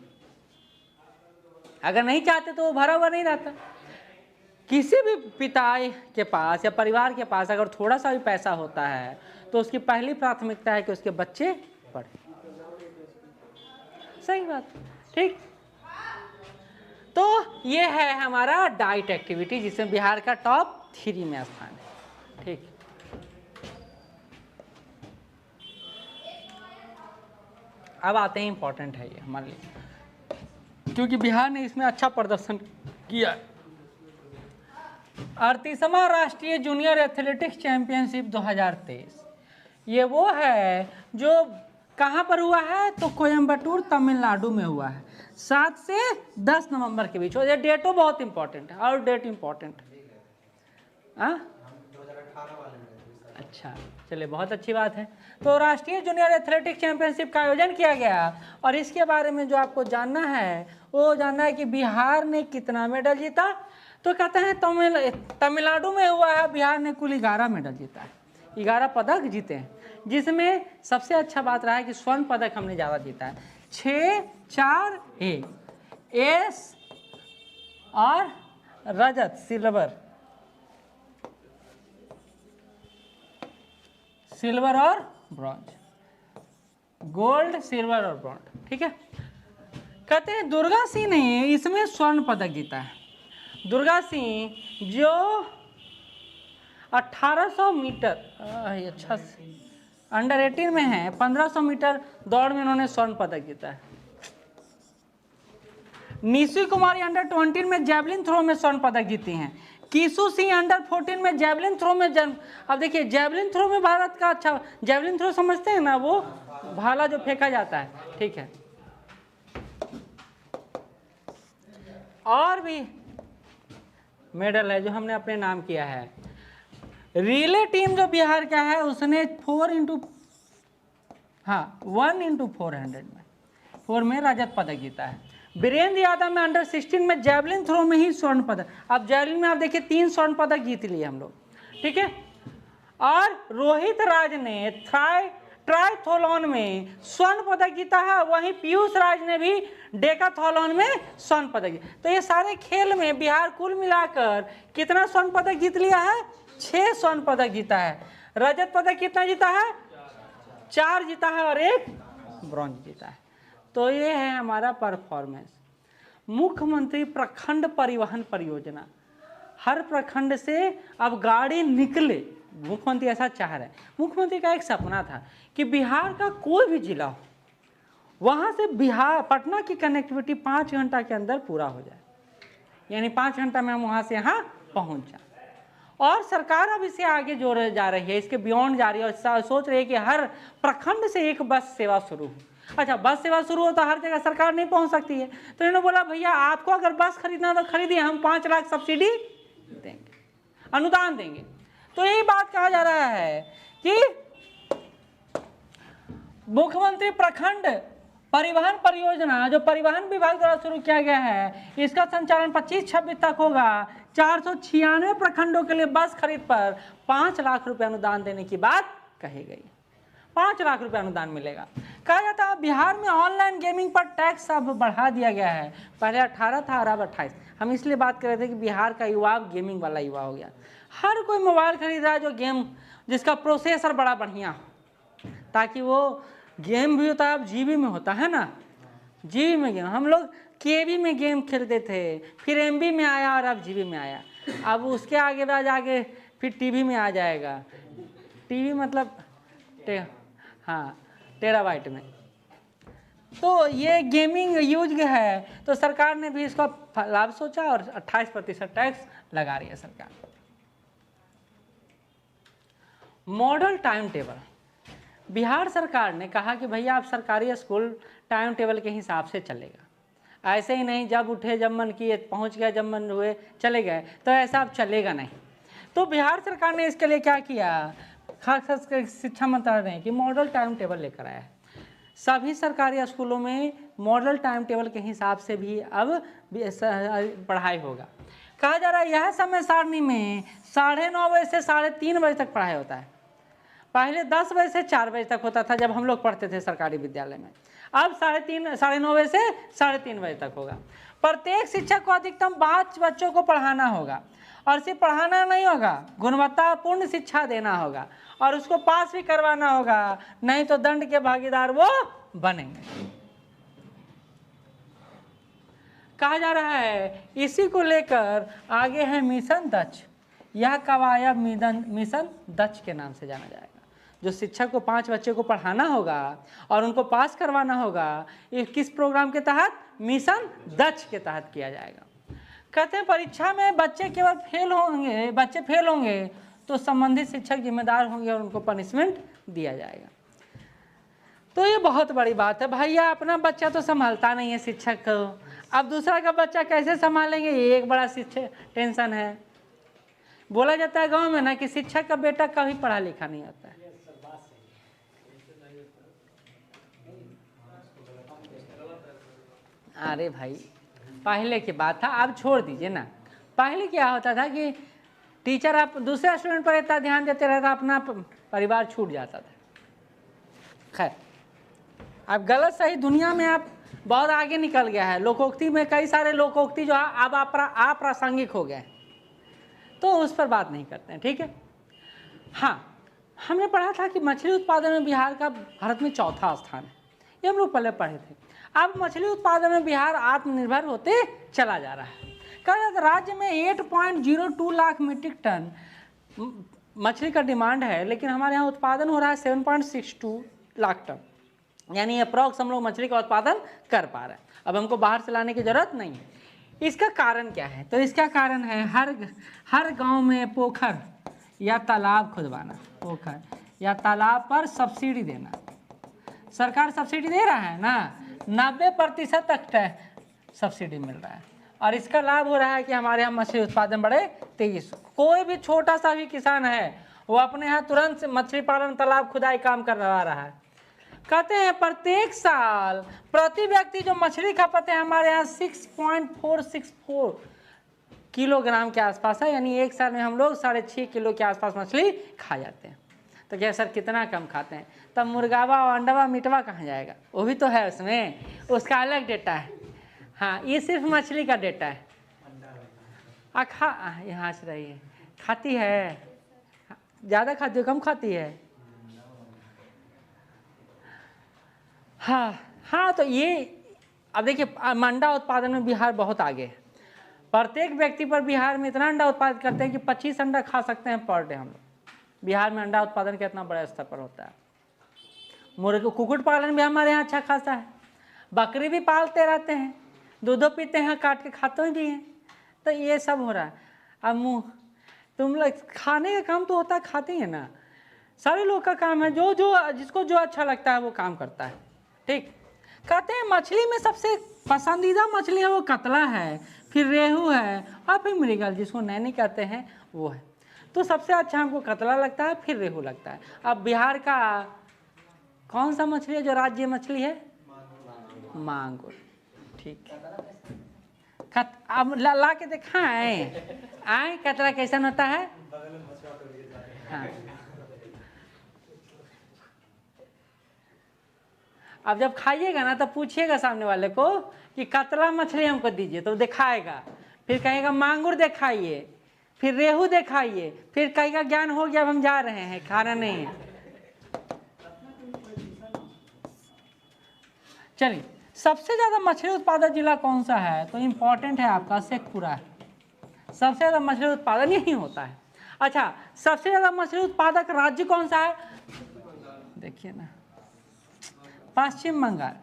अगर नहीं चाहते तो वो भरा हुआ नहीं रहता। किसी भी पिता के पास या परिवार के पास अगर थोड़ा सा भी पैसा होता है तो उसकी पहली प्राथमिकता है कि उसके बच्चे पढ़ें। सही बात, ठीक। तो ये है हमारा डाइट एक्टिविटी जिसमें बिहार का टॉप 3 में स्थान है। ठीक, अब आते हैं, इंपॉर्टेंट है ये हमारे लिए क्योंकि बिहार ने इसमें अच्छा प्रदर्शन किया। 38वां राष्ट्रीय जूनियर एथलेटिक्स चैंपियनशिप 2023 ये वो है जो कहाँ पर हुआ है? तो कोयम्बटूर तमिलनाडु में हुआ है, 7 से 10 नवंबर के बीच। ये डेटो बहुत इंपॉर्टेंट है, और डेट इंपॉर्टेंट है। अच्छा, चलिए बहुत अच्छी बात है। तो राष्ट्रीय जूनियर एथलेटिक्स चैंपियनशिप का आयोजन किया गया और इसके बारे में जो आपको जानना है वो जानना है कि बिहार ने कितना मेडल जीता। तो कहते हैं तमिलनाडु में हुआ है, बिहार ने कुल 11 मेडल जीता है, 11 पदक जीते हैं, जिसमें सबसे अच्छा बात रहा है कि स्वर्ण पदक हमने ज़्यादा जीता है, 6, 4, 1 एस और रजत, सिल्वर और ब्रॉन्ज, गोल्ड, सिल्वर और ब्रॉन्ज। ठीक है, कहते हैं दुर्गा सिंह ने इसमें स्वर्ण पदक जीता है। दुर्गा सिंह जो 1800 मीटर, अच्छा अंडर 18 में है, 1500 मीटर दौड़ में उन्होंने स्वर्ण पदक जीता है। निशु कुमारी अंडर 20 में जैवलिन थ्रो में स्वर्ण पदक जीती हैं। कीसू सिंह अंडर 14 में जैवलिन थ्रो में अब देखिए जैवलिन थ्रो में भारत का अच्छा, जैवलिन थ्रो समझते हैं ना, वो भाला जो फेंका जाता है। ठीक है, और भी मेडल है जो हमने अपने नाम किया है। रिले टीम जो बिहार का है उसने 1x400 में रजत पदक जीता है। वीरेंद्र यादव में अंडर 16 में जैवलिन थ्रो में ही स्वर्ण पदक। अब जैवलिन में आप देखिए 3 स्वर्ण पदक जीत लिए हम लोग। ठीक है, और रोहित राज ने ट्राइथोलॉन में स्वर्ण पदक जीता है, वहीं पीयूष राज ने भी डेकाथलॉन में स्वर्ण पदक जीता। तो ये सारे खेल में बिहार कुल मिलाकर कितना स्वर्ण पदक जीत लिया है? 6 स्वर्ण पदक जीता है। रजत पदक कितना जीता है? 4 जीता है और 1 ब्रॉन्ज जीता है। तो ये है हमारा परफॉर्मेंस। मुख्यमंत्री प्रखंड परिवहन परियोजना, हर प्रखंड से अब गाड़ी निकले, मुख्यमंत्री ऐसा चाह रहे हैं। मुख्यमंत्री का एक सपना था कि बिहार का कोई भी जिला हो वहाँ से बिहार पटना की कनेक्टिविटी 5 घंटा के अंदर पूरा हो जाए, यानी 5 घंटा में हम वहाँ से यहाँ पहुँच जाए। और सरकार अब इसे आगे जोड़ जा रही है, इसके बियॉन्ड जा रही है और सोच रही है कि हर प्रखंड से एक बस सेवा शुरू हो। अच्छा, बस सेवा शुरू हो तो हर जगह सरकार नहीं पहुंच सकती है, तो इन्होंने बोला भैया आपको अगर बस खरीदना तो खरीदिए, हम 5 लाख सब्सिडी देंगे, अनुदान देंगे। तो यही बात कहा जा रहा है कि मुख्यमंत्री प्रखंड परिवहन परियोजना जो परिवहन विभाग द्वारा शुरू किया गया है, इसका संचालन 25-26 तक होगा। 496 प्रखंडों के लिए बस खरीद पर 5 लाख रुपए अनुदान देने की बात कही गई। 5 लाख रुपए अनुदान मिलेगा। कहा जाता है बिहार में ऑनलाइन गेमिंग पर टैक्स अब बढ़ा दिया गया है। पहले 18 था, अब 28। हम इसलिए बात कर रहे थे कि बिहार का युवा अब गेमिंग वाला युवा हो गया। हर कोई मोबाइल खरीद रहा है जो गेम, जिसका प्रोसेसर बड़ा बढ़िया, ताकि वो गेम भी होता है, अब जीबी में होता है ना, जीबी में गेम। हम लोग केबी में गेम खेलते थे, फिर एमबी में आया और अब जीबी में आया। अब उसके आगे बाद आगे फिर टीवी में आ जाएगा। टीवी मतलब टेराबाइट में। तो ये गेमिंग यूज है, तो सरकार ने भी इसका लाभ सोचा और 28% टैक्स लगा रही है सरकार। मॉडल टाइम टेबल, बिहार सरकार ने कहा कि भैया आप सरकारी स्कूल टाइम टेबल के हिसाब से चलेगा, ऐसे ही नहीं जब उठे जब मन किए पहुंच गया, जब मन हुए चले गए, तो ऐसा अब चलेगा नहीं। तो बिहार सरकार ने इसके लिए क्या किया, खास शिक्षा मंत्रालय ने कि मॉडल टाइम टेबल लेकर आया है। सभी सरकारी स्कूलों में मॉडल टाइम टेबल के हिसाब से भी अब पढ़ाई होगा। कहा जा रहा है यह समय सारणी में 9:30 बजे से 3:30 बजे तक पढ़ाई होता है। पहले 10 बजे से 4 बजे तक होता था जब हम लोग पढ़ते थे सरकारी विद्यालय में, अब 9:30 बजे से 3:30 बजे तक होगा। प्रत्येक शिक्षक को अधिकतम 5 बच्चों को पढ़ाना होगा, और सिर्फ पढ़ाना नहीं होगा, गुणवत्तापूर्ण शिक्षा देना होगा और उसको पास भी करवाना होगा, नहीं तो दंड के भागीदार वो बनेंगे। कहा जा रहा है इसी को लेकर आगे है मिशन दक्ष। यह कवायद मिशन दक्ष के नाम से जाना जाएगा। जो शिक्षक को 5 बच्चे को पढ़ाना होगा और उनको पास करवाना होगा, ये किस प्रोग्राम के तहत, मिशन दक्ष के तहत किया जाएगा। कहते हैं परीक्षा में बच्चे फेल होंगे तो संबंधित शिक्षक जिम्मेदार होंगे और उनको पनिशमेंट दिया जाएगा। तो ये बहुत बड़ी बात है। भैया अपना बच्चा तो संभालता नहीं है शिक्षक को, अब दूसरा का बच्चा कैसे संभालेंगे, ये एक बड़ा शिक्षक टेंशन है। बोला जाता है गांव में ना कि शिक्षक का बेटा कभी पढ़ा लिखा नहीं होता है। अरे भाई पहले की बात था, अब छोड़ दीजिए ना। पहले क्या होता था कि टीचर आप दूसरे स्टूडेंट पर इतना ध्यान देते रहता, अपना परिवार छूट जाता था। खैर अब गलत सही दुनिया में आप बहुत आगे निकल गया है। लोकोक्ति में कई सारे लोकोक्ति जो अब अप्रासंगिक हो गए, तो उस पर बात नहीं करते हैं, ठीक है। हाँ, हमने पढ़ा था कि मछली उत्पादन में बिहार का भारत में 4था स्थान है, ये हम लोग पहले पढ़े थे। अब मछली उत्पादन में बिहार आत्मनिर्भर होते चला जा रहा है। कल राज्य में 8.02 लाख मीट्रिक टन मछली का डिमांड है, लेकिन हमारे यहाँ उत्पादन हो रहा है 7.62 लाख टन, यानी अप्रॉक्स हम लोग मछली का उत्पादन कर पा रहे हैं। अब हमको बाहर से लाने की जरूरत नहीं है। इसका कारण क्या है, तो इसका कारण है हर गांव में पोखर या तालाब खुदवाना। पोखर या तालाब पर सब्सिडी देना, सरकार सब्सिडी दे रहा है ना, 90% तक सब्सिडी मिल रहा है, और इसका लाभ हो रहा है कि हमारे यहाँ मछली उत्पादन बड़े तेजी से। कोई भी छोटा सा भी किसान है वो अपने यहाँ तुरंत मछली पालन तालाब खुदाई काम करवा रहा है। कहते हैं प्रत्येक साल प्रति व्यक्ति जो मछली खपत है हमारे यहाँ 6.464 किलोग्राम के आसपास है, यानी एक साल में हम लोग 6.5 किलो के आसपास मछली खा जाते हैं। तो क्या सर कितना कम खाते हैं, तब मुर्गावा और अंडावा मीटवा कहाँ जाएगा, वो भी तो है उसमें, उसका अलग डेटा है। हाँ, ये सिर्फ मछली का डेटा है। यहाँ से रही है, खाती है, ज़्यादा खाती है कम खाती है। हाँ, तो ये अब देखिए अंडा उत्पादन में बिहार बहुत आगे है। प्रत्येक व्यक्ति पर बिहार में इतना अंडा उत्पादन करते हैं कि 25 अंडा खा सकते हैं पर डे। हम लोग बिहार में अंडा उत्पादन कितना बड़े स्तर पर होता है। मुर्गे कुक्कुट पालन भी हमारे यहाँ अच्छा खासा है, बकरी भी पालते रहते हैं, दूध पीते हैं, काट के खाते भी हैं। तो ये सब हो रहा है। अब मुँह तुम लोग खाने का काम तो होता है, खाते हैं ना, सारे लोग का काम है, जो जिसको जो अच्छा लगता है वो काम करता है, ठीक। कहते हैं मछली में सबसे पसंदीदा मछली है वो कतला है, फिर रेहू है और फिर मृगल जिसको नैनी कहते हैं वो है। तो सबसे अच्छा हमको कतला लगता है, फिर रेहू लगता है। अब बिहार का कौन सा मछली है जो राज्य मछली है, मांगुर। ठीक है, अब ला के दिखाएं आए कतरा कैसा होता है। हाँ, अब जब खाइएगा ना तो पूछिएगा सामने वाले को कि कतला मछली हमको दीजिए, तो दिखाएगा, फिर कहेगा मांगुर दिखाइए, फिर रेहू दिखाइए, फिर कहेगा ज्ञान हो गया, अब हम जा रहे हैं, खाना नहीं है। चलिए, सबसे ज़्यादा मछली उत्पादक जिला कौन सा है? तो इम्पोर्टेंट है आपका शेखपुरा है। सबसे ज़्यादा मछली उत्पादन यही होता है। अच्छा, सबसे ज़्यादा मछली उत्पादक राज्य कौन सा है? देखिए ना, पश्चिम बंगाल।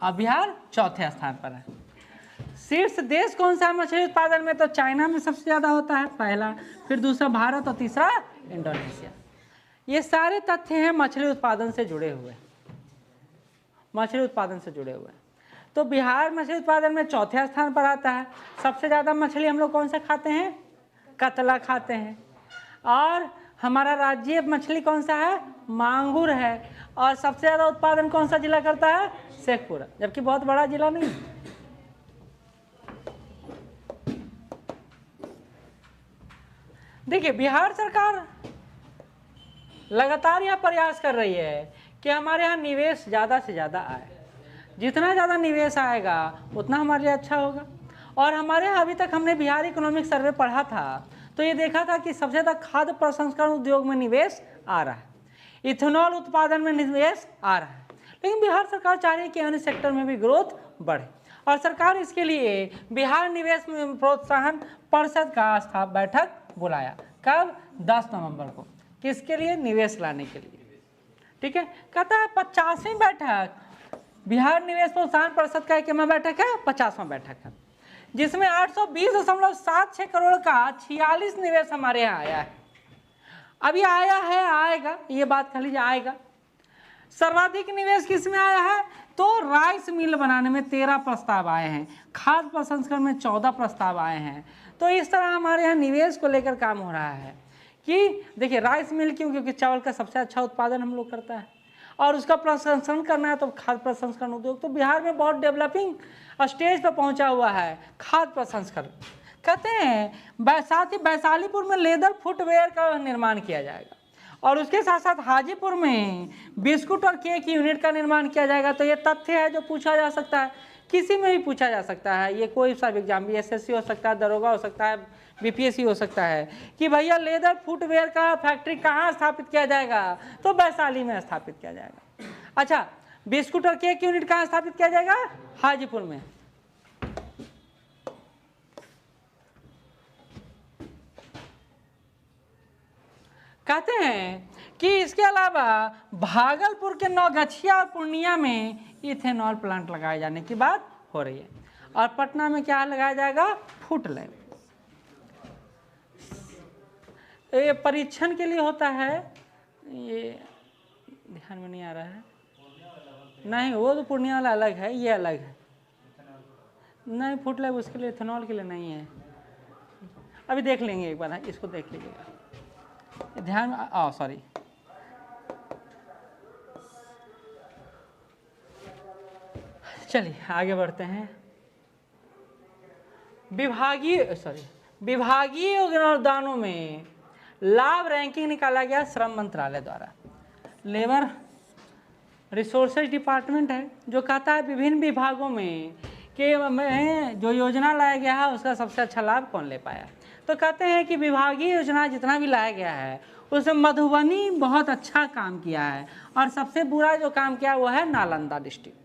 और बिहार चौथे स्थान पर है। शीर्ष देश कौन सा है मछली उत्पादन में? तो चाइना में सबसे ज़्यादा होता है पहला, फिर दूसरा भारत और तीसरा इंडोनेशिया। ये सारे तथ्य हैं मछली उत्पादन से जुड़े हुए, मछली उत्पादन से जुड़े हुए। तो बिहार मछली उत्पादन में चौथे स्थान पर आता है। सबसे ज़्यादा मछली हम लोग कौन सा खाते हैं? कतला खाते हैं। और हमारा राज्य मछली कौन सा है? मांगुर है। और सबसे ज़्यादा उत्पादन कौन सा जिला करता है? शेखपुरा, जबकि बहुत बड़ा जिला नहीं। देखिए, बिहार सरकार लगातार यह प्रयास कर रही है कि हमारे यहाँ निवेश ज़्यादा से ज़्यादा आए। जितना ज़्यादा निवेश आएगा उतना हमारे लिए अच्छा होगा। और हमारे यहाँ अभी तक हमने बिहार इकोनॉमिक सर्वे पढ़ा था, तो ये देखा था कि सबसे ज़्यादा खाद्य प्रसंस्करण उद्योग में निवेश आ रहा है, इथेनॉल उत्पादन में निवेश आ रहा है। लेकिन बिहार सरकार चाह रही है कि अन्य सेक्टर में भी ग्रोथ बढ़े, और सरकार इसके लिए बिहार निवेश प्रोत्साहन परिषद का बैठक बुलाया। कब? 10 नवंबर को। किसके लिए? निवेश लाने के लिए। ठीक है, कहता है 50वीं बैठक बिहार निवेश प्रोत्साहन परिषद का एक बैठक है, 50वां बैठक है, जिसमें 820.76 करोड़ का 46 निवेश हमारे यहाँ आया है। अभी आया है, आएगा, ये बात कह लीजिए, आएगा। सर्वाधिक निवेश किसमें आया है? तो राइस मिल बनाने में 13 प्रस्ताव आए हैं, खाद्य प्रसंस्करण में 14 प्रस्ताव आए हैं। तो इस तरह हमारे यहाँ निवेश को लेकर काम हो रहा है कि देखिए, राइस मिल क्यों? क्योंकि चावल का सबसे अच्छा उत्पादन हम लोग करता है, और उसका प्रसंस्करण करना है, तो खाद्य प्रसंस्करण उद्योग तो बिहार में बहुत डेवलपिंग स्टेज पर पहुंचा हुआ है खाद्य प्रसंस्करण। कहते हैं साथ ही वैशालीपुर में लेदर फुटवेयर का निर्माण किया जाएगा, और उसके साथ साथ हाजीपुर में बिस्कुट और केक यूनिट का निर्माण किया जाएगा। तो ये तथ्य है जो पूछा जा सकता है, किसी में भी पूछा जा सकता है, ये कोई सा भी एग्जाम, SSC हो सकता है, दरोगा हो सकता है, BPSC हो सकता है, कि भैया लेदर फुटवेयर का फैक्ट्री कहाँ स्थापित किया जाएगा? तो वैशाली में स्थापित किया जाएगा। अच्छा, बिस्कुट और केक यूनिट कहाँ स्थापित किया जाएगा? हाजीपुर में। कहते हैं कि इसके अलावा भागलपुर के नौगछिया और पूर्णिया में इथेनॉल प्लांट लगाए जाने की बात हो रही है, और पटना में क्या लगाया जाएगा? Food lab. ये परीक्षण के लिए होता है, ये ध्यान में नहीं आ रहा है। नहीं, वो तो पूर्णिया वाला अलग है, ये अलग है। नहीं, फूड लैब उसके लिए, इथेनॉल के लिए नहीं है। अभी देख लेंगे एक बार, इसको देख लीजिएगा, ध्यान। सॉरी, चलिए आगे बढ़ते हैं। विभागीय अनुदानों में लाभ रैंकिंग निकाला गया श्रम मंत्रालय द्वारा। लेबर रिसोर्सेज डिपार्टमेंट है जो कहता है विभिन्न विभागों में जो योजना लाया गया है उसका सबसे अच्छा लाभ कौन ले पाया। तो कहते हैं कि विभागीय योजना जितना भी लाया गया है उसमें मधुबनी बहुत अच्छा काम किया है, और सबसे बुरा जो काम किया वो है नालंदा डिस्ट्रिक्ट।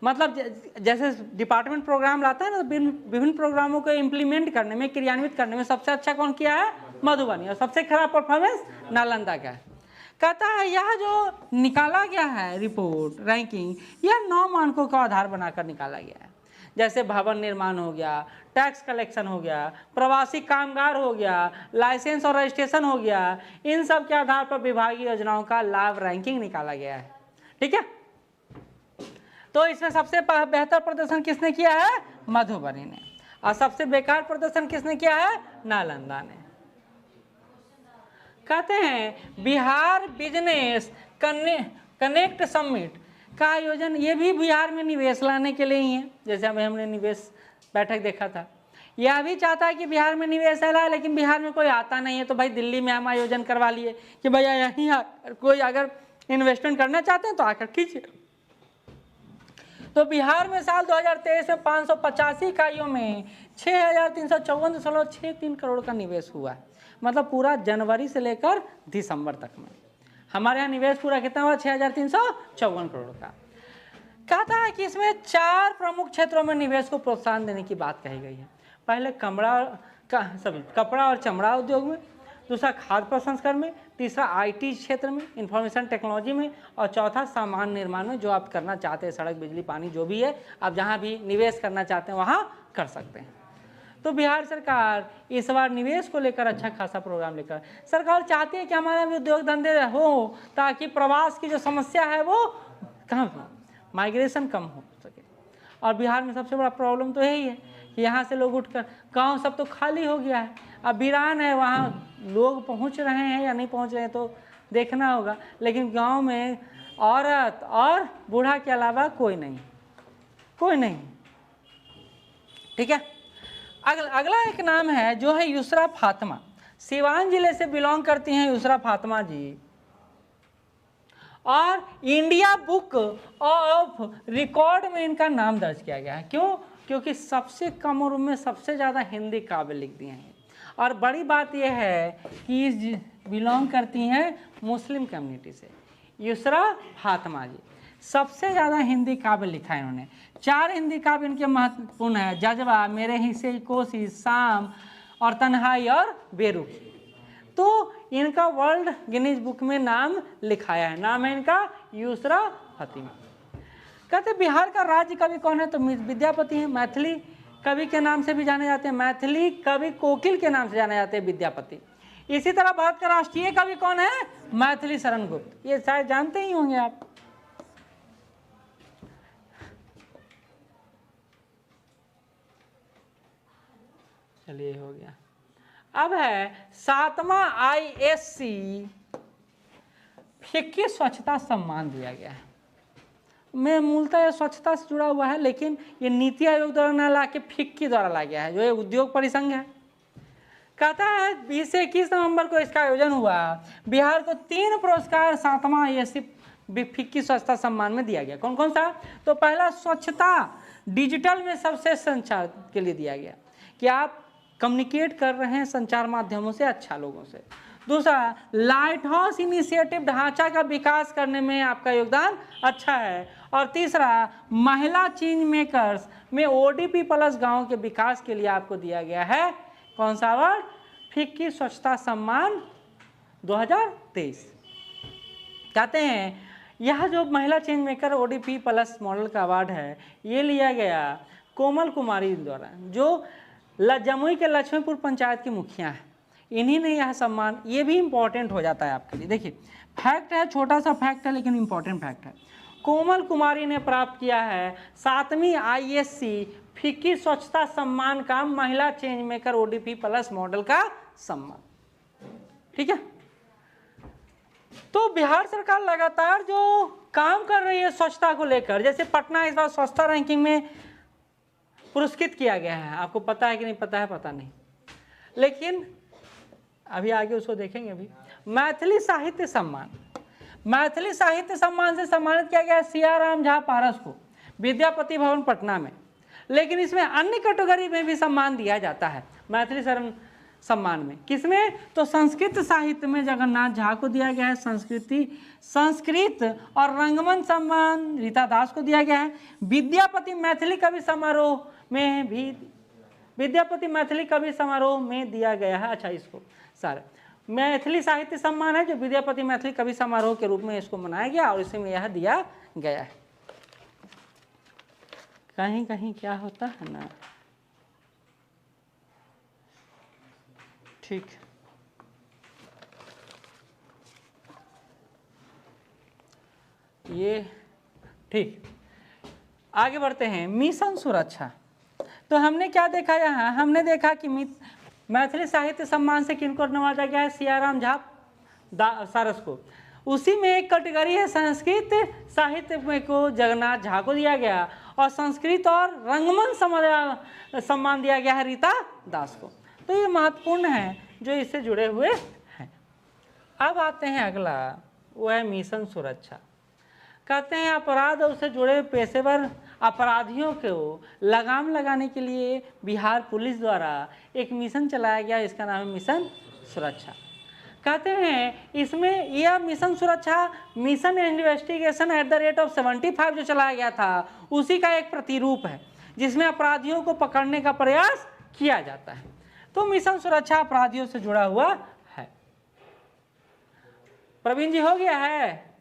मतलब जैसे डिपार्टमेंट प्रोग्राम लाता है ना, विभिन्न प्रोग्रामों को इम्प्लीमेंट करने में, क्रियान्वित करने में सबसे अच्छा कौन किया है? मधुबनी। और सबसे खराब परफॉर्मेंस नालंदा का है। कहता है यह जो निकाला गया है रिपोर्ट रैंकिंग, यह 9 मानकों का आधार बनाकर निकाला गया है। जैसे भवन निर्माण हो गया, टैक्स कलेक्शन हो गया, प्रवासी कामगार हो गया, लाइसेंस और रजिस्ट्रेशन हो गया, इन सब के आधार पर विभागीय योजनाओं का लाभ रैंकिंग निकाला गया है। ठीक है, तो इसमें सबसे बेहतर प्रदर्शन किसने किया है? मधुबनी ने। और सबसे बेकार प्रदर्शन किसने किया है? नालंदा ने। कहते हैं बिहार बिजनेस कनेक्ट समिट का आयोजन, ये भी बिहार में निवेश लाने के लिए ही है। जैसे अभी हमने निवेश बैठक देखा था, यह भी चाहता है कि बिहार में निवेश लाए, लेकिन बिहार में कोई आता नहीं है, तो भाई दिल्ली में हम आयोजन करवा लिए कि भैया यहीं कोई अगर इन्वेस्टमेंट करना चाहते हैं तो आकर कीजिए। तो बिहार में साल 2023 में 585 इकाइयों में 6,354.63 करोड़ का निवेश हुआ है। मतलब पूरा जनवरी से लेकर दिसंबर तक में हमारे यहाँ निवेश पूरा कितना हुआ, 6,354 करोड़ का। कहता है कि इसमें 4 प्रमुख क्षेत्रों में निवेश को प्रोत्साहन देने की बात कही गई है। पहले कपड़ा और चमड़ा उद्योग में, दूसरा खाद्य प्रसंस्करण में, तीसरा IT क्षेत्र में, इंफॉर्मेशन टेक्नोलॉजी में, और चौथा सामान निर्माण में। जो आप करना चाहते हैं, सड़क, बिजली, पानी जो भी है, आप जहाँ भी निवेश करना चाहते हैं वहाँ कर सकते हैं। तो बिहार सरकार इस बार निवेश को लेकर अच्छा खासा प्रोग्राम लेकर, सरकार चाहती है कि हमारे भी उद्योग धंधे हो, ताकि प्रवास की जो समस्या है वो कम हो, माइग्रेशन कम हो सके। और बिहार में सबसे बड़ा प्रॉब्लम तो यही है कि यहाँ से लोग उठकर, गांव सब तो खाली हो गया है, अब वीरान है, वहाँ लोग पहुँच रहे हैं या नहीं पहुँच रहे हैं तो देखना होगा। लेकिन गांव में औरत और बूढ़ा के अलावा कोई नहीं, कोई नहीं। ठीक है, अगला एक नाम है जो है युसरा फातिमा, सिवान जिले से बिलोंग करती हैं युसरा फातिमा जी, और इंडिया बुक ऑफ रिकॉर्ड में इनका नाम दर्ज किया गया है। क्यों? क्योंकि सबसे कम उम्र में सबसे ज़्यादा हिंदी काव्य लिख दिए हैं। और बड़ी बात यह है कि बिलोंग करती हैं मुस्लिम कम्युनिटी से। युसरा फातिमा जी सबसे ज़्यादा हिंदी काव्य लिखा है इन्होंने। 4 हिंदी काव्य इनके महत्वपूर्ण है, जज्बा, मेरे हिस्से की कोशिश, शाम और तन्हाई और बेरुखी। तो इनका वर्ल्ड गिनीज बुक में नाम लिखाया है। नाम है इनका युसरा फातिमा। कहते बिहार का राज्य कवि कौन है? तो विद्यापति हैं। मैथिली कवि के नाम से भी जाने जाते हैं, मैथिली कवि कोकिल के नाम से जाने जाते हैं विद्यापति। इसी तरह भारत का राष्ट्रीय कवि कौन है? मैथिली शरण गुप्त। ये शायद जानते ही होंगे आप। चलिए हो गया। अब है 7वां ISC फिक्की स्वच्छता सम्मान दिया गया है। मैं मूलतः स्वच्छता से जुड़ा हुआ है, लेकिन ये नीति आयोग द्वारा ना ला के फिक्की द्वारा ला गया है, जो ये उद्योग परिसंघ है। कहता है 20 से 21 नवंबर को इसका आयोजन हुआ। बिहार को 3 पुरस्कार 7वां ISC फिक्की स्वच्छता सम्मान में दिया गया। कौन कौन सा? तो पहला स्वच्छता डिजिटल में सबसे संचार के लिए दिया गया कि आप कम्युनिकेट कर रहे हैं संचार माध्यमों से अच्छा लोगों से। दूसरा लाइट हाउस इनिशिएटिव ढांचा का विकास करने में आपका योगदान अच्छा है। और तीसरा महिला चेंज मेकर्स में ODP प्लस गाँव के विकास के लिए आपको दिया गया है कौन सा अवार्ड? फिक्की स्वच्छता सम्मान 2023। कहते हैं यह जो महिला change maker ODP plus model का अवार्ड है, ये लिया गया कोमल कुमारी द्वारा, जो जमुई के लक्ष्मीपुर पंचायत की मुखिया है। इन्हीं ने यह सम्मान, ये भी इम्पोर्टेंट हो जाता है आपके लिए। देखिए फैक्ट है, छोटा सा फैक्ट है लेकिन इम्पोर्टेंट फैक्ट है। कोमल कुमारी ने प्राप्त किया है 7वीं ISC फिक्की स्वच्छता सम्मान का महिला change maker ODP plus model का सम्मान। ठीक है, तो बिहार सरकार लगातार जो काम कर रही है स्वच्छता को लेकर, जैसे पटना इस बार स्वच्छता रैंकिंग में पुरस्कृत किया गया है। आपको पता है कि नहीं पता है, पता नहीं, लेकिन अभी आगे उसको देखेंगे। अभी मैथिली साहित्य सम्मान, मैथिली साहित्य सम्मान से सम्मानित किया गया सियाराम झा पारस को विद्यापति भवन पटना में। लेकिन इसमें अन्य कैटेगरी में भी सम्मान दिया जाता है मैथिली शरण सम्मान में। किसमें? तो संस्कृत साहित्य में जगन्नाथ झा को दिया गया है संस्कृत और रंगमंच सम्मान रीता दास को दिया गया है। विद्यापति मैथिली कवि समारोह में भी विद्यापति मैथिली कवि समारोह में दिया गया है। अच्छा, इसको सारा मैथिली साहित्य सम्मान है जो विद्यापति मैथिली कवि समारोह के रूप में इसको मनाया गया और इसमें यह दिया गया है। कहीं कहीं क्या होता है ना, ठीक, ये ठीक। आगे बढ़ते हैं। मिशन सुरक्षा। तो हमने क्या देखा यहाँ? हमने देखा कि मैथिली साहित्य सम्मान से किनको नवाजा गया है? सियाराम झा सारस को। उसी में एक कैटेगरी है संस्कृत साहित्य में को जगन्नाथ झा को दिया गया, और संस्कृत और रंगमंच सम्मान दिया गया है रीता दास को। तो ये महत्वपूर्ण है जो इससे जुड़े हुए हैं। अब आते हैं अगला, वो है मिशन सुरक्षा। कहते हैं अपराध और उससे जुड़े पेशेवर अपराधियों को लगाम लगाने के लिए बिहार पुलिस द्वारा एक मिशन चलाया गया, इसका नाम है मिशन सुरक्षा। कहते हैं इसमें यह मिशन सुरक्षा मिशन इन्वेस्टिगेशन @75 जो चलाया गया था उसी का एक प्रतिरूप है, जिसमें अपराधियों को पकड़ने का प्रयास किया जाता है। तो मिशन सुरक्षा अपराधियों से जुड़ा हुआ है। प्रवीण जी हो गया है,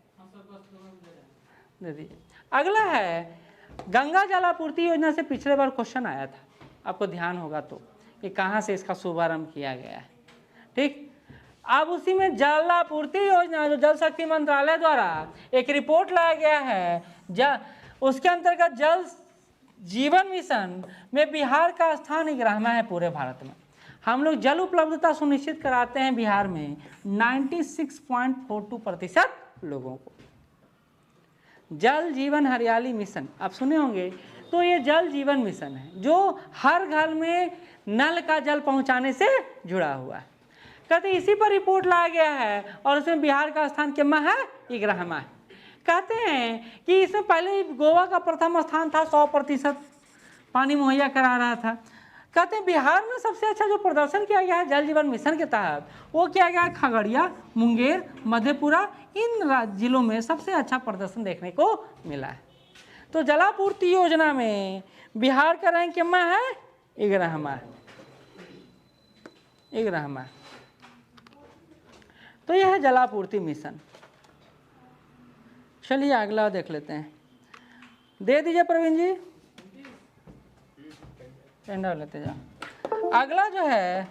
दे दीजिए। अगला है गंगा जल आपूर्ति योजना से पिछले बार क्वेश्चन आया था, आपको ध्यान होगा तो, कि कहाँ से इसका शुभारंभ किया गया है। ठीक, अब उसी में जल आपूर्ति योजना जो जल शक्ति मंत्रालय द्वारा एक रिपोर्ट लाया गया है, उसके अंतर्गत जल जीवन मिशन में बिहार का स्थान 11वां है पूरे भारत में। हम लोग जल उपलब्धता सुनिश्चित कराते हैं बिहार में 96.42% लोगों को। जल जीवन हरियाली मिशन आप सुने होंगे, तो ये जल जीवन मिशन है जो हर घर में नल का जल पहुंचाने से जुड़ा हुआ है। कहते इसी पर रिपोर्ट लाया गया है और उसमें बिहार का स्थान कितना है? 11वां है। कहते हैं कि इसमें पहले गोवा का प्रथम स्थान था, 100% पानी मुहैया करा रहा था। कहते हैं बिहार में सबसे अच्छा जो प्रदर्शन किया गया है जल जीवन मिशन के तहत वो किया गया है खगड़िया, मुंगेर, मधेपुरा, इन जिलों में सबसे अच्छा प्रदर्शन देखने को मिला है। तो जलापूर्ति योजना में बिहार का रैंक कितना है? 11वां। तो यह है जलापूर्ति मिशन। चलिए अगला देख लेते हैं, दे दीजिए प्रवीण जी, टेंडर लेते जाओ। अगला जो है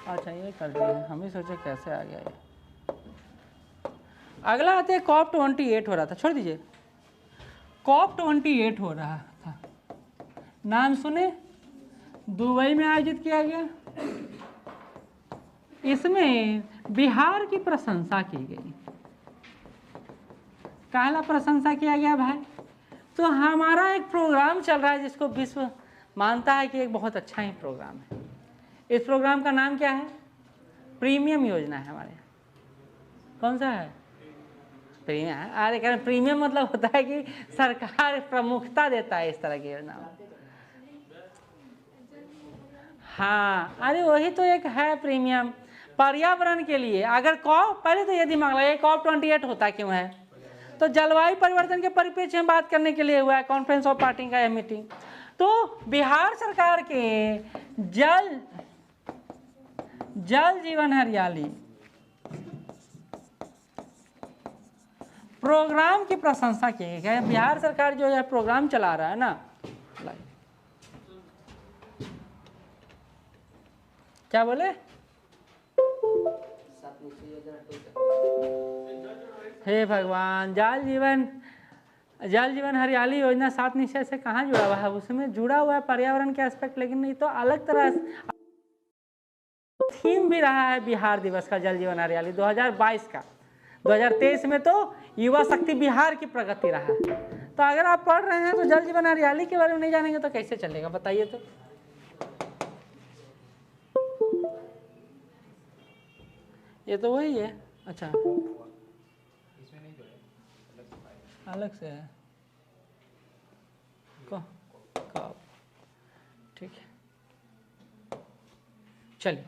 अच्छा ये कर दिए, हम ही सोचे कैसे आ गया ये। अगला आते हैं COP 28 हो रहा था, छोड़ दीजिए। COP 28 हो रहा था, नाम सुने, दुबई में आयोजित किया गया। इसमें बिहार की प्रशंसा की गई। काहला प्रशंसा किया गया भाई? तो हमारा एक प्रोग्राम चल रहा है जिसको विश्व मानता है कि एक बहुत अच्छा ही प्रोग्राम है। इस प्रोग्राम का नाम क्या है? प्रीमियम योजना है हमारे यहाँ। कौन सा है? प्रीमियम। अरे कह प्रीमियम मतलब होता है कि सरकार प्रमुखता देता है इस तरह की योजना। हाँ, अरे वही तो एक है प्रीमियम पर्यावरण के लिए। अगर पहले तो ये दिमाग लगा COP 28 होता क्यों है? तो जलवायु परिवर्तन के परिप्रेक्ष्य में बात करने के लिए हुआ है कॉन्फ्रेंस ऑफ पार्टी का यह मीटिंग। तो बिहार सरकार के जल जीवन हरियाली प्रोग्राम की प्रशंसा की गई है। बिहार सरकार जो यह प्रोग्राम चला रहा है ना, क्या बोले? हे भगवान, जल जीवन हरियाली योजना 7 निश्चय से कहाँ जुड़ा हुआ है? उसमें जुड़ा हुआ है पर्यावरण के एस्पेक्ट, लेकिन नहीं तो अलग तरह थीम भी रहा है बिहार दिवस का जल जीवन हरियाली 2022 का। 2023 में तो युवा शक्ति बिहार की प्रगति रहा। तो अगर आप पढ़ रहे हैं तो जल जीवन हरियाली के बारे में नहीं जानेंगे तो कैसे चलेगा, बताइए तो। ये तो वही है। अच्छा, अलग से है, ठीक है। चलिए,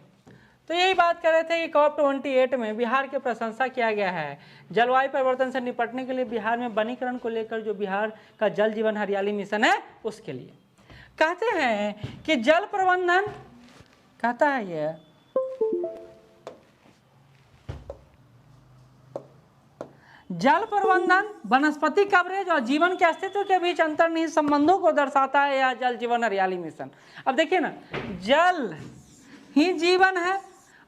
तो यही बात कर रहे थे कि COP 28 में बिहार की प्रशंसा किया गया है। जलवायु परिवर्तन से निपटने के लिए बिहार में वनीकरण को लेकर जो बिहार का जल जीवन हरियाली मिशन है उसके लिए कहते हैं कि जल प्रबंधन कहता है ये जल प्रबंधन वनस्पति कवरेज और जीवन के अस्तित्व के बीच अंतर्निहित संबंधों को दर्शाता है यह जल जीवन हरियाली मिशन। अब देखिए ना, जल ही जीवन है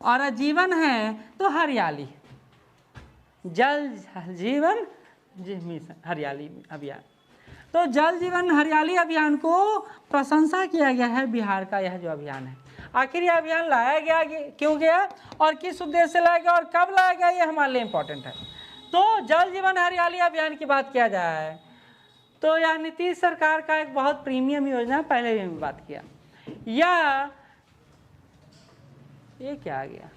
और जीवन है तो हरियाली, जल जीवन मिशन हरियाली अभियान। तो जल जीवन हरियाली अभियान को प्रशंसा किया गया है बिहार का यह जो अभियान है। आखिर यह अभियान लाया गया क्यों गया और किस उद्देश्य से लाया गया और कब लाया गया, ये हमारे लिए इम्पोर्टेंट है। तो जल जीवन हरियाली अभियान की बात किया जाए तो यह नीतीश सरकार का एक बहुत प्रीमियम योजना, पहले भी बात किया। ये क्या आ गया,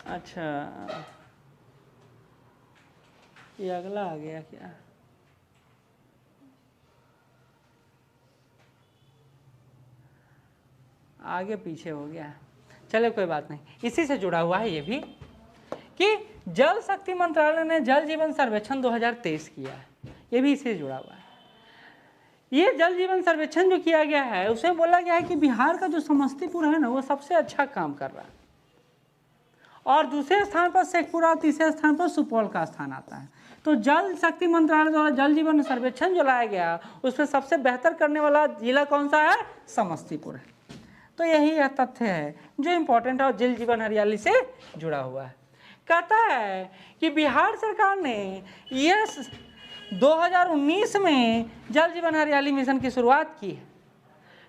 अच्छा ये अगला आ गया क्या, आगे पीछे हो गया, चलो कोई बात नहीं, इसी से जुड़ा हुआ है ये भी कि जल शक्ति मंत्रालय ने जल जीवन सर्वेक्षण 2023 किया है, ये भी इससे जुड़ा हुआ है। ये जल जीवन सर्वेक्षण जो किया गया है उसमें बोला गया है कि बिहार का जो समस्तीपुर है ना वो सबसे अच्छा काम कर रहा है, और दूसरे स्थान पर शेखपुरा और तीसरे स्थान पर सुपौल का स्थान आता है। तो जल शक्ति मंत्रालय द्वारा जल जीवन सर्वेक्षण जो लाया गया उसमें सबसे बेहतर करने वाला जिला कौन सा है, समस्तीपुर है। तो यही यह तथ्य है जो इम्पोर्टेंट है और जल जीवन हरियाली से जुड़ा हुआ है। कहता है कि बिहार सरकार ने ये 2019 में जल जीवन हरियाली मिशन की शुरुआत की है।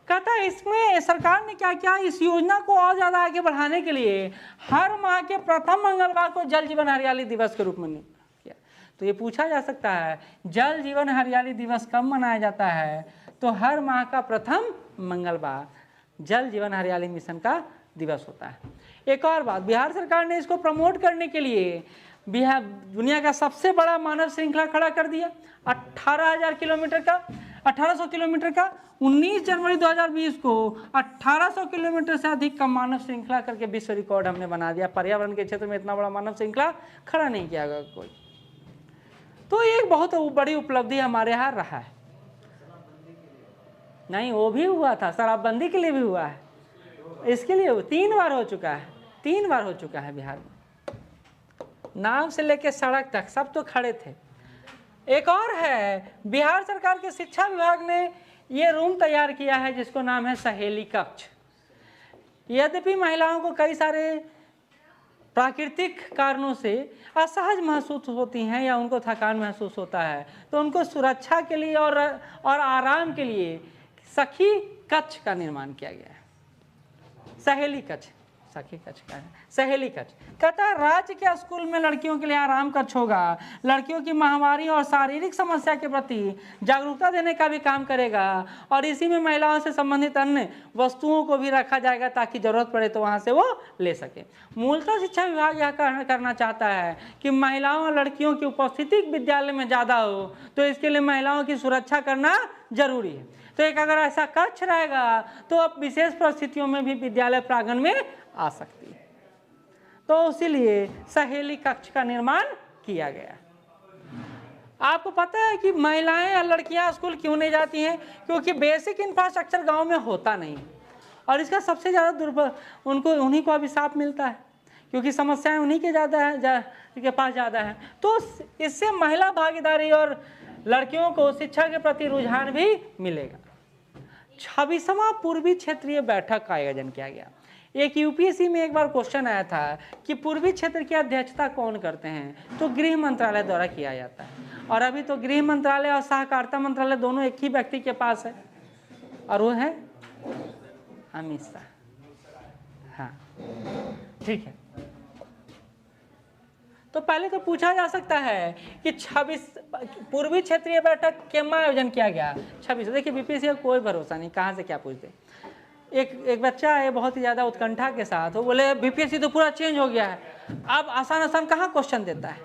कहता है इसमें सरकार ने क्या किया, इस योजना को और ज़्यादा आगे बढ़ाने के लिए हर माह के प्रथम मंगलवार को जल जीवन हरियाली दिवस के रूप में किया। तो ये पूछा जा सकता है जल जीवन हरियाली दिवस कब मनाया जाता है, तो हर माह का प्रथम मंगलवार जल जीवन हरियाली मिशन का दिवस होता है। एक और बात, बिहार सरकार ने इसको प्रमोट करने के लिए बिहार दुनिया का सबसे बड़ा मानव श्रृंखला खड़ा कर दिया, 18,000 किलोमीटर का, 1800 किलोमीटर का। 19 जनवरी 2020 को 1800 किलोमीटर से अधिक का मानव श्रृंखला करके विश्व रिकॉर्ड हमने बना दिया। पर्यावरण के क्षेत्र में इतना बड़ा मानव श्रृंखला खड़ा नहीं किया गया कोई। तो ये एक बहुत बड़ी उपलब्धि हमारे यहाँ रहा है। नहीं, वो भी हुआ था, शराबबंदी के लिए भी हुआ है, इसके लिए 3 बार हो चुका है, 3 बार हो चुका है बिहार में। नाव से लेके सड़क तक सब तो खड़े थे। एक और है, बिहार सरकार के शिक्षा विभाग ने ये रूम तैयार किया है जिसको नाम है सहेली कक्ष। यद्यपि महिलाओं को कई सारे प्राकृतिक कारणों से असहज महसूस होती हैं या उनको थकान महसूस होता है, तो उनको सुरक्षा के लिए और आराम के लिए सखी कक्ष का निर्माण किया गया है। सहेली कक्ष, सखी कक्ष का है, सहेली कक्ष। कहता है राज्य के स्कूल में लड़कियों के लिए आराम कक्ष होगा, लड़कियों की माहवारी और शारीरिक समस्या के प्रति जागरूकता देने का भी काम करेगा, और इसी में महिलाओं से संबंधित अन्य वस्तुओं को भी रखा जाएगा ताकि जरूरत पड़े तो वहाँ से वो ले सके। मूलतः शिक्षा विभाग यह करना चाहता है कि महिलाओं और लड़कियों की उपस्थिति विद्यालय में ज़्यादा हो, तो इसके लिए महिलाओं की सुरक्षा करना जरूरी है। तो एक अगर ऐसा कक्ष रहेगा तो अब विशेष परिस्थितियों में भी विद्यालय प्रांगण में आ सकती है। तो इसीलिए सहेली कक्ष का निर्माण किया गया। आपको पता है कि महिलाएं या लड़कियां स्कूल क्यों नहीं जाती हैं? क्योंकि बेसिक इंफ्रास्ट्रक्चर गांव में होता नहीं, और इसका सबसे ज़्यादा उन्हीं को अभिशाप मिलता है, क्योंकि समस्याएं उन्हीं के पास ज़्यादा है। तो इससे महिला भागीदारी और लड़कियों को शिक्षा के प्रति रुझान भी मिलेगा। 26वां पूर्वी क्षेत्रीय बैठक का आयोजन किया गया। एक यूपीएससी में एक बार क्वेश्चन आया था कि पूर्वी क्षेत्र की अध्यक्षता कौन करते हैं, तो गृह मंत्रालय द्वारा किया जाता है। और अभी तो गृह मंत्रालय और सहकारिता मंत्रालय दोनों एक ही व्यक्ति के पास है, और वो है अमित शाह। हाँ, ठीक है। तो पहले तो पूछा जा सकता है कि 26 पूर्वी क्षेत्रीय बैठक के में आयोजन किया गया। 26, देखिए बीपीएससी का कोई भरोसा नहीं, कहाँ से क्या पूछते। एक बच्चा है बहुत ही ज़्यादा उत्कंठा के साथ, वो बोले बीपीएससी तो पूरा चेंज हो गया है, अब आसान कहाँ क्वेश्चन देता है।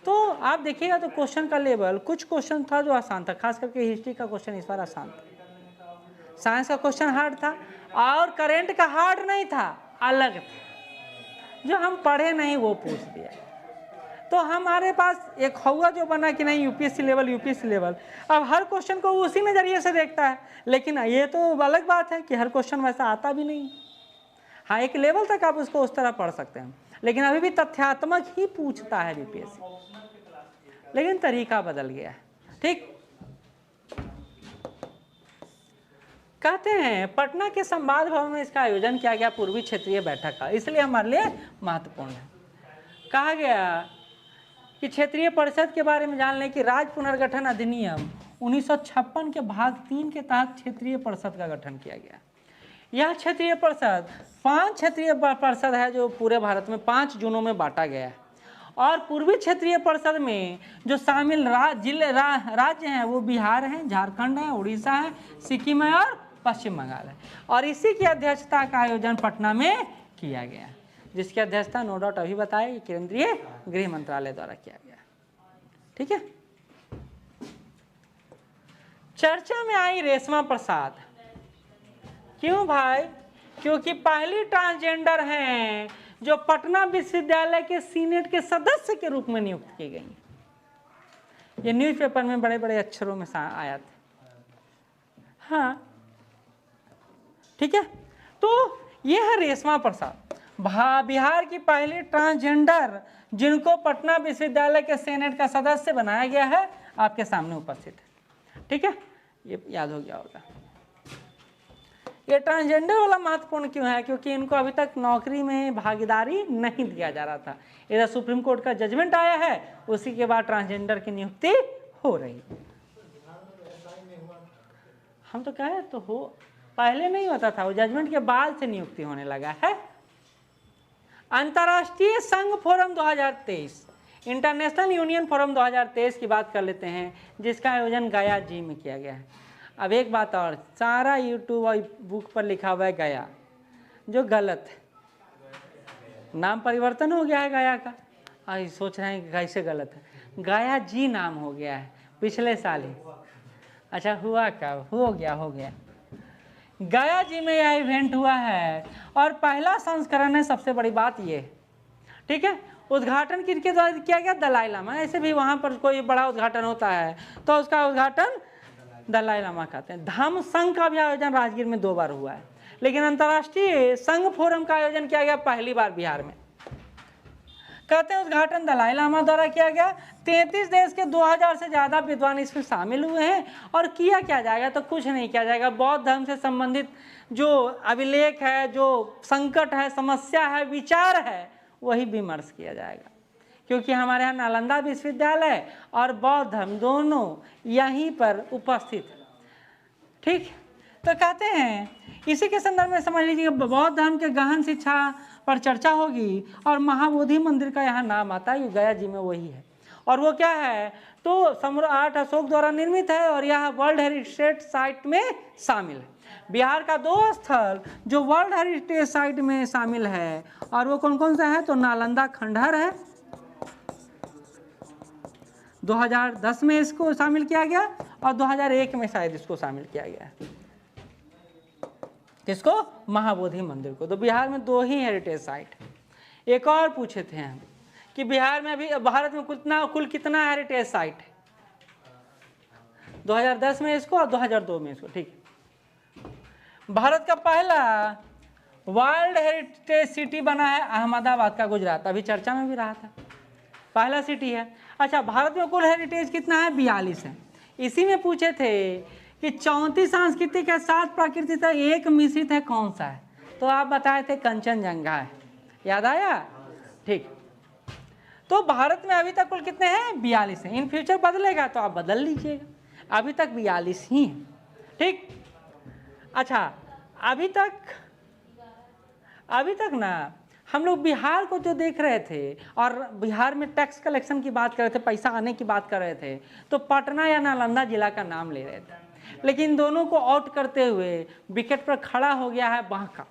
तो आप देखिएगा तो क्वेश्चन का लेवल, कुछ क्वेश्चन था जो आसान था, खास करके हिस्ट्री का क्वेश्चन इस बार आसान था, साइंस का क्वेश्चन हार्ड था, और करेंट का हार्ड नहीं था, अलग था, जो हम पढ़े नहीं वो पूछ दिया। तो हमारे पास एक हुआ जो बना कि नहीं यूपीएससी लेवल, अब हर क्वेश्चन को उसी नज़रिए से देखता है। लेकिन ये तो अलग बात है कि हर क्वेश्चन वैसा आता भी नहीं। हाँ, एक लेवल तक आप उसको उस तरह पढ़ सकते हैं, लेकिन अभी भी तथ्यात्मक ही पूछता है यूपीएससी, लेकिन तरीका बदल गया है। ठीक, कहते हैं पटना के संवाद भवन में इसका आयोजन किया गया पूर्वी क्षेत्रीय बैठक का, इसलिए हमारे लिए महत्वपूर्ण है। कहा गया कि क्षेत्रीय परिषद के बारे में जान लें कि राज्य पुनर्गठन अधिनियम 1956 के भाग 3 के तहत क्षेत्रीय परिषद का गठन किया गया। यह क्षेत्रीय परिषद 5 क्षेत्रीय परिषद है जो पूरे भारत में 5 जोनों में बांटा गया है। और पूर्वी क्षेत्रीय परिषद में जो शामिल राज्य हैं वो बिहार है, झारखंड है, उड़ीसा है, सिक्किम है और पश्चिम बंगाल है। और इसी की अध्यक्षता का आयोजन पटना में किया गया, जिसकी अध्यक्षता नो डाउट अभी बताया केंद्रीय गृह मंत्रालय द्वारा किया गया। ठीक है। चर्चा में आई रेशमा प्रसाद। क्यों भाई? क्योंकि पहली ट्रांसजेंडर हैं जो पटना विश्वविद्यालय के सीनेट के सदस्य के रूप में नियुक्त की गई। ये न्यूज़पेपर में बड़े बड़े अक्षरों में आया था। हाँ, ठीक है। तो ये है रेशमा प्रसाद, बिहार की पहली ट्रांसजेंडर जिनको पटना विश्वविद्यालय के सेनेट का सदस्य बनाया गया है, आपके सामने उपस्थित है। ठीक है, ये याद हो गया होगा। ये ट्रांसजेंडर वाला महत्वपूर्ण क्यों है? क्योंकि इनको अभी तक नौकरी में भागीदारी नहीं दिया जा रहा था। इधर सुप्रीम कोर्ट का जजमेंट आया है, उसी के बाद ट्रांसजेंडर की नियुक्ति हो रही। हम तो कहे तो हो, पहले नहीं होता था, वो जजमेंट के बाद से नियुक्ति होने लगा है। अंतर्राष्ट्रीय संघ फोरम 2023, इंटरनेशनल यूनियन फोरम 2023 की बात कर लेते हैं, जिसका आयोजन गया जी में किया गया है। अब एक बात और, सारा यूट्यूब और बुक पर लिखा हुआ है गया, जो गलत है। नाम परिवर्तन हो गया है गया का, आज सोच रहे हैं कि कैसे गलत है। गया जी नाम हो गया है पिछले साल ही। अच्छा, हुआ कब? हो गया। गया जी में यह इवेंट हुआ है और पहला संस्करण है। सबसे बड़ी बात ये, ठीक है, उद्घाटन किसके द्वारा किया गया? दलाई लामा। ऐसे भी वहाँ पर कोई बड़ा उद्घाटन होता है तो उसका उद्घाटन दलाई लामा कहते हैं। धम्म संघ का भी आयोजन राजगीर में 2 बार हुआ है, लेकिन अंतर्राष्ट्रीय संघ फोरम का आयोजन किया गया पहली बार बिहार में। कहते हैं उद्घाटन दलाई लामा द्वारा किया गया। 33 देश के 2000 से ज़्यादा विद्वान इसमें शामिल हुए हैं। और किया क्या जाएगा? तो कुछ नहीं किया जाएगा। बौद्ध धर्म से संबंधित जो अभिलेख है, जो संकट है, समस्या है, विचार है, वही विमर्श किया जाएगा। क्योंकि हमारे यहाँ नालंदा विश्वविद्यालय और बौद्ध धर्म दोनों यहीं पर उपस्थित है। ठीक, तो कहते हैं इसी के संदर्भ में समझ लीजिए बौद्ध धर्म के गहन शिक्षा पर चर्चा होगी और महाबोधि मंदिर का यहाँ नाम आता है, गया जी में वही है। और वो क्या है? तो सम्राट अशोक द्वारा निर्मित है और यह वर्ल्ड हेरिटेज साइट में शामिल है। बिहार का 2 स्थल जो वर्ल्ड हेरिटेज साइट में शामिल है, और वो कौन कौन सा है? तो नालंदा खंडहर है, 2010 में इसको शामिल किया गया, और 2001 में शायद इसको शामिल किया गया। किसको? महाबोधि मंदिर को। तो बिहार में 2 ही हेरिटेज साइट है। एक और पूछे थे हम कि बिहार में अभी भारत में कुल कितना हेरिटेज साइट है? 2010 में इसको और 2002 में इसको। ठीक, भारत का पहला वर्ल्ड हेरिटेज सिटी बना है अहमदाबाद का, गुजरात। अभी चर्चा में भी रहा था, पहला सिटी है। अच्छा, भारत में कुल हेरिटेज कितना है? 42 है। इसी में पूछे थे कि 34 सांस्कृतिक है, 7 प्राकृतिक है, 1 मिश्रित है, कौन सा है? तो आप बताए थे कंचनजंगा है। याद आया? ठीक, तो भारत में अभी तक कुल कितने हैं? 42 हैं। इन फ्यूचर बदलेगा तो आप बदल लीजिएगा, अभी तक 42 ही हैं। ठीक, अच्छा, अभी तक ना हम लोग बिहार को जो देख रहे थे और बिहार में टैक्स कलेक्शन की बात कर रहे थे, पैसा आने की बात कर रहे थे, तो पटना या नालंदा जिला का नाम ले रहे थे। लेकिन दोनों को आउट करते हुए विकेट पर खड़ा हो गया है बांका।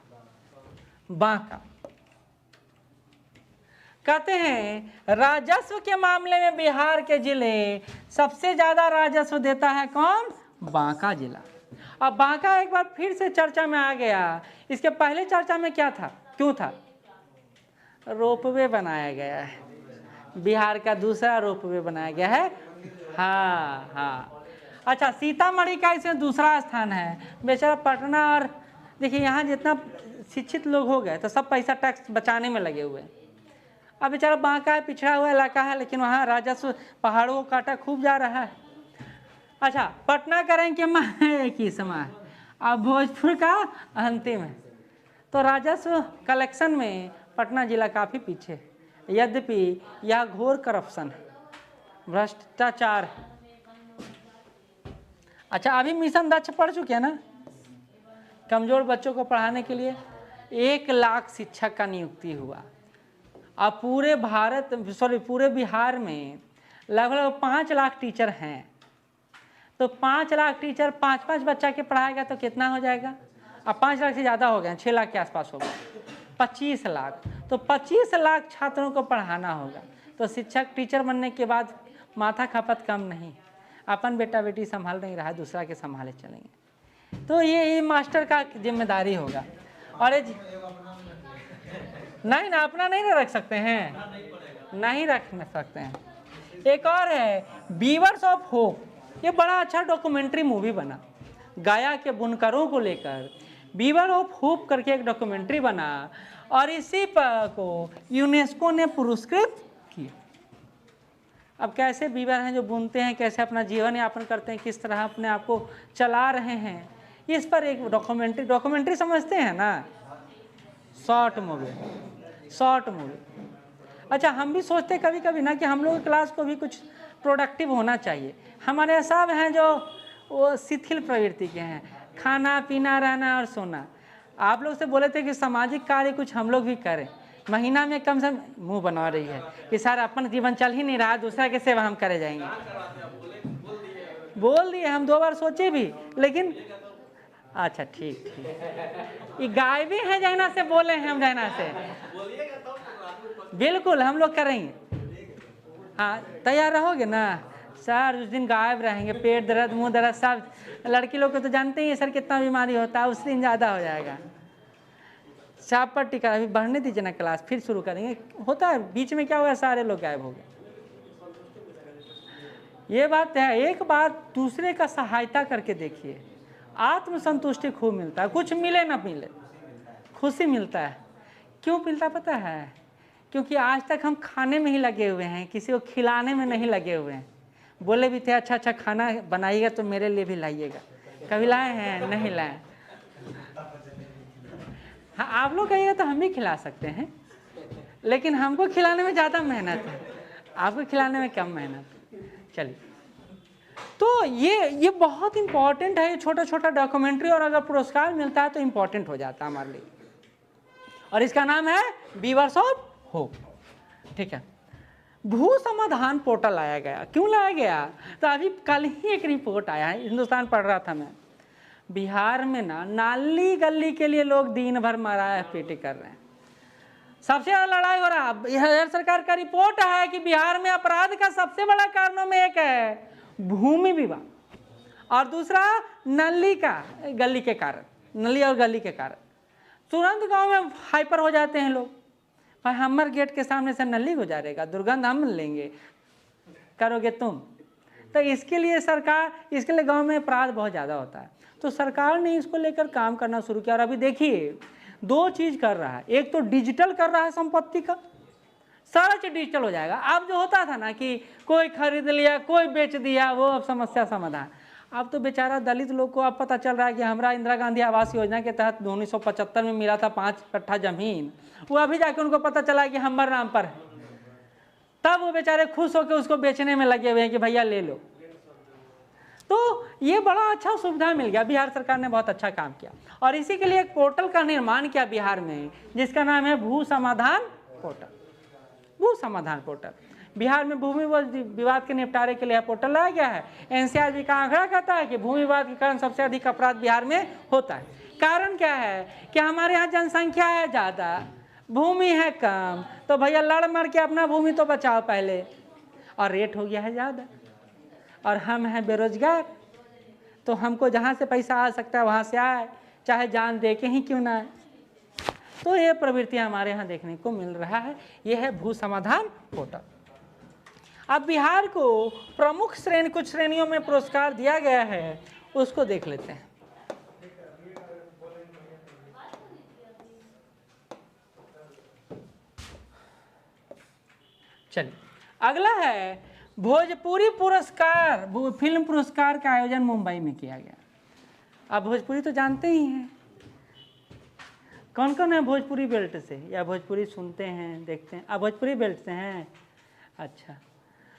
कहते हैं राजस्व के मामले में बिहार के जिले सबसे ज्यादा राजस्व देता है कौन? बांका जिला। अब बांका एक बार फिर से चर्चा में आ गया। इसके पहले चर्चा में क्या था, क्यों था? रोपवे बनाया गया है, बिहार का दूसरा रोपवे बनाया गया है। हाँ। अच्छा, सीतामढ़ी का इसमें दूसरा स्थान है। बेचारा पटना, और देखिए यहाँ जितना शिक्षित लोग हो गए तो सब पैसा टैक्स बचाने में लगे हुए। अब बेचारा बांका है, पिछड़ा हुआ इलाका है, लेकिन वहाँ राजस्व पहाड़ों को काटा खूब जा रहा है। अच्छा, पटना का रैंक एक ही समान, अब भोजपुर का अंतिम है। तो राजस्व कलेक्शन में पटना जिला काफ़ी पीछे है, यद्यपि यह घोर करप्शन है, भ्रष्टाचार है। अच्छा, अभी मिशन दक्ष पढ़ चुके हैं ना। कमज़ोर बच्चों को पढ़ाने के लिए 1 लाख शिक्षक का नियुक्ति हुआ। अब पूरे पूरे बिहार में लगभग 5 लाख टीचर हैं। तो 5 लाख टीचर 5-5 बच्चा के पढ़ाएगा तो कितना हो जाएगा? अब 5 लाख से ज़्यादा हो गए, 6 लाख के आसपास हो गए, 25 लाख। तो 25 लाख छात्रों को पढ़ाना होगा। तो शिक्षक टीचर बनने के बाद माथा खपत कम नहीं, अपन बेटा बेटी संभाल नहीं रहा, दूसरा के संभाले चलेंगे। तो ये मास्टर का जिम्मेदारी होगा। और ये नहीं ना, अपना नहीं रख सकते हैं, नहीं रख सकते हैं। एक और है वीवर्स ऑफ होप, ये बड़ा अच्छा डॉक्यूमेंट्री मूवी बना, गया के बुनकरों को लेकर वीवर ऑफ होप करके एक डॉक्यूमेंट्री बना, और इसी पर को यूनेस्को ने पुरस्कृत किया। अब कैसे वीवर हैं जो बुनते हैं, कैसे अपना जीवन यापन करते हैं, किस तरह अपने आप को चला रहे हैं, इस पर एक डॉक्यूमेंट्री समझते हैं ना, शॉर्ट मूवी। अच्छा, हम भी सोचते कभी कभी ना कि हम लोग क्लास को भी कुछ प्रोडक्टिव होना चाहिए। हमारे सब हैं जो वो शिथिल प्रवृत्ति के हैं, खाना पीना रहना और सोना। आप लोग से बोले थे कि सामाजिक कार्य कुछ हम लोग भी करें, महीना में कम से कम मुंह बना रही है कि सर अपन जीवन चल ही नहीं रहा, दूसरा के सेवा हम करे जाएंगे। बोल दिए, हम 2 बार सोचे भी, लेकिन अच्छा ठीक, ये गाय भी है जैना से, बोले हैं हम जैना से, बिल्कुल हम लोग करेंगे। हाँ, तैयार रहोगे ना सर? उस दिन गायब रहेंगे, पेट दर्द मुंह दर्द सब, लड़की लोग को तो जानते ही है सर कितना बीमारी होता है, उस दिन ज़्यादा हो जाएगा। चाप पर टिका, अभी बढ़ने दीजिए ना क्लास, फिर शुरू करेंगे। होता है बीच में क्या हुआ, सारे लोग गायब हो गए। ये बात है, एक बात दूसरे का सहायता करके देखिए, आत्मसंतुष्टि खूब मिलता है। कुछ मिले ना मिले, खुशी मिलता है। क्यों मिलता पता है? क्योंकि आज तक हम खाने में ही लगे हुए हैं, किसी को खिलाने में नहीं लगे हुए हैं। बोले भी थे अच्छा खाना बनाइएगा तो मेरे लिए भी लाइएगा, कभी लाए हैं? नहीं लाए। हाँ, आप लोग कहिएगा तो हम भी खिला सकते हैं, लेकिन हमको खिलाने में ज़्यादा मेहनत है, आपको खिलाने में कम मेहनत। चलिए, तो ये बहुत इंपॉर्टेंट है, ये छोटा छोटा डॉक्यूमेंट्री, और अगर पुरस्कार मिलता है तो इम्पोर्टेंट हो जाता है हमारे लिए। और इसका नाम है वीवर्स ऑफ होप। ठीक है, भू समाधान पोर्टल लाया गया। क्यों लाया गया? तो अभी कल ही एक रिपोर्ट आया है, हिंदुस्तान पढ़ रहा था मैं, बिहार में ना नाली गली के लिए लोग दिन भर मारा पीटी कर रहे हैं, सबसे ज़्यादा लड़ाई हो रहा है। बिहार सरकार का रिपोर्ट है कि बिहार में अपराध का सबसे बड़ा कारणों में एक है भूमि विवाद, और दूसरा नली का गली के कारण, नली और गली के कारण। तुरंत गांव में हाइपर हो जाते हैं लोग, भाई हमर गेट के सामने से नली गुजारेगा, दुर्गंध हम लेंगे, करोगे तुम। तो इसके लिए सरकार, इसके लिए गांव में अपराध बहुत ज़्यादा होता है, तो सरकार ने इसको लेकर काम करना शुरू किया। और अभी देखिए 2 चीज़ कर रहा है, एक तो डिजिटल कर रहा है संपत्ति का, सारा चीज डिजिटल हो जाएगा। अब जो होता था ना कि कोई खरीद लिया कोई बेच दिया, वो अब समस्या समाधान। अब तो बेचारा दलित लोग को अब पता चल रहा है कि हमारा इंदिरा गांधी आवास योजना के तहत 1975 में मिला था 5 कट्ठा जमीन, वो अभी जाके उनको पता चला कि हमारे नाम पर है, तब वो बेचारे खुश होकर उसको बेचने में लगे हुए हैं कि भैया ले लो। तो ये बड़ा अच्छा सुविधा मिल गया, बिहार सरकार ने बहुत अच्छा काम किया। और इसी के लिए एक पोर्टल का निर्माण किया बिहार में, जिसका नाम है भू समाधान पोर्टल। भू समाधान पोर्टल बिहार में भूमि विवाद के निपटारे के लिए पोर्टल लाया गया है। एनसीआरबी का आंकड़ा कहता है कि भूमि विवाद के कारण सबसे अधिक अपराध बिहार में होता है। कारण क्या है कि हमारे यहाँ जनसंख्या है ज़्यादा, भूमि है कम, तो भैया लड़ मर के अपना भूमि तो बचाओ पहले, और रेट हो गया है ज़्यादा, और हम हैं बेरोजगार, तो हमको जहाँ से पैसा आ सकता है वहाँ से आए, चाहे जान दे के ही क्यों ना आए। तो ये प्रवृत्ति हमारे यहाँ देखने को मिल रहा है। ये है भू समाधान पोर्टल। अब बिहार को प्रमुख कुछ श्रेणियों में पुरस्कार दिया गया है, उसको देख लेते हैं। चलिए, अगला है भोजपुरी पुरस्कार। फिल्म पुरस्कार का आयोजन मुंबई में किया गया। अब भोजपुरी तो जानते ही हैं, कौन कौन है भोजपुरी बेल्ट से, या भोजपुरी सुनते हैं देखते हैं? अब भोजपुरी बेल्ट से हैं, अच्छा।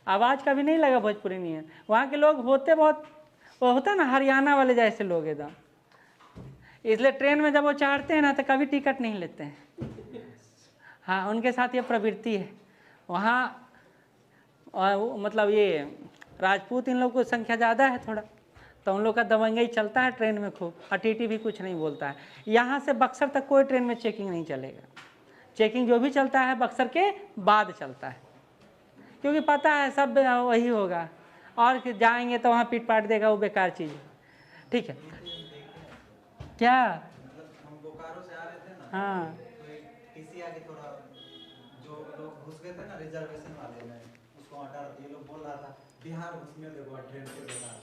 आवाज़ कभी नहीं लगा भोजपुरी नहीं है, वहाँ के लोग होते बहुत वो होता है ना हरियाणा वाले जैसे लोग एकदम, इसलिए ट्रेन में जब वो चढ़ते हैं ना तो कभी टिकट नहीं लेते हैं। हाँ, उनके साथ ये प्रवृत्ति है वहाँ। मतलब ये राजपूत इन लोग को संख्या ज़्यादा है थोड़ा, तो उन लोग का दबंगई चलता है ट्रेन में खूब, और टीटी भी कुछ नहीं बोलता है। यहाँ से बक्सर तक कोई ट्रेन में चेकिंग नहीं चलेगा, चेकिंग जो भी चलता है बक्सर के बाद चलता है, क्योंकि पता है सब वही होगा, और जाएंगे तो वहाँ पीट पाट देगा, वो बेकार चीज़ है। ठीक है, क्या हम बोकारो से आ रहे थे ना, हाँ तो एक टीसी आके थोड़ा जो लोग घुस गए थे ना रिजर्वेशन वाले में, उसको हटा रहा था। ये लोग बोल रहा था बिहार घुसने देखो ट्रेन के दौरान,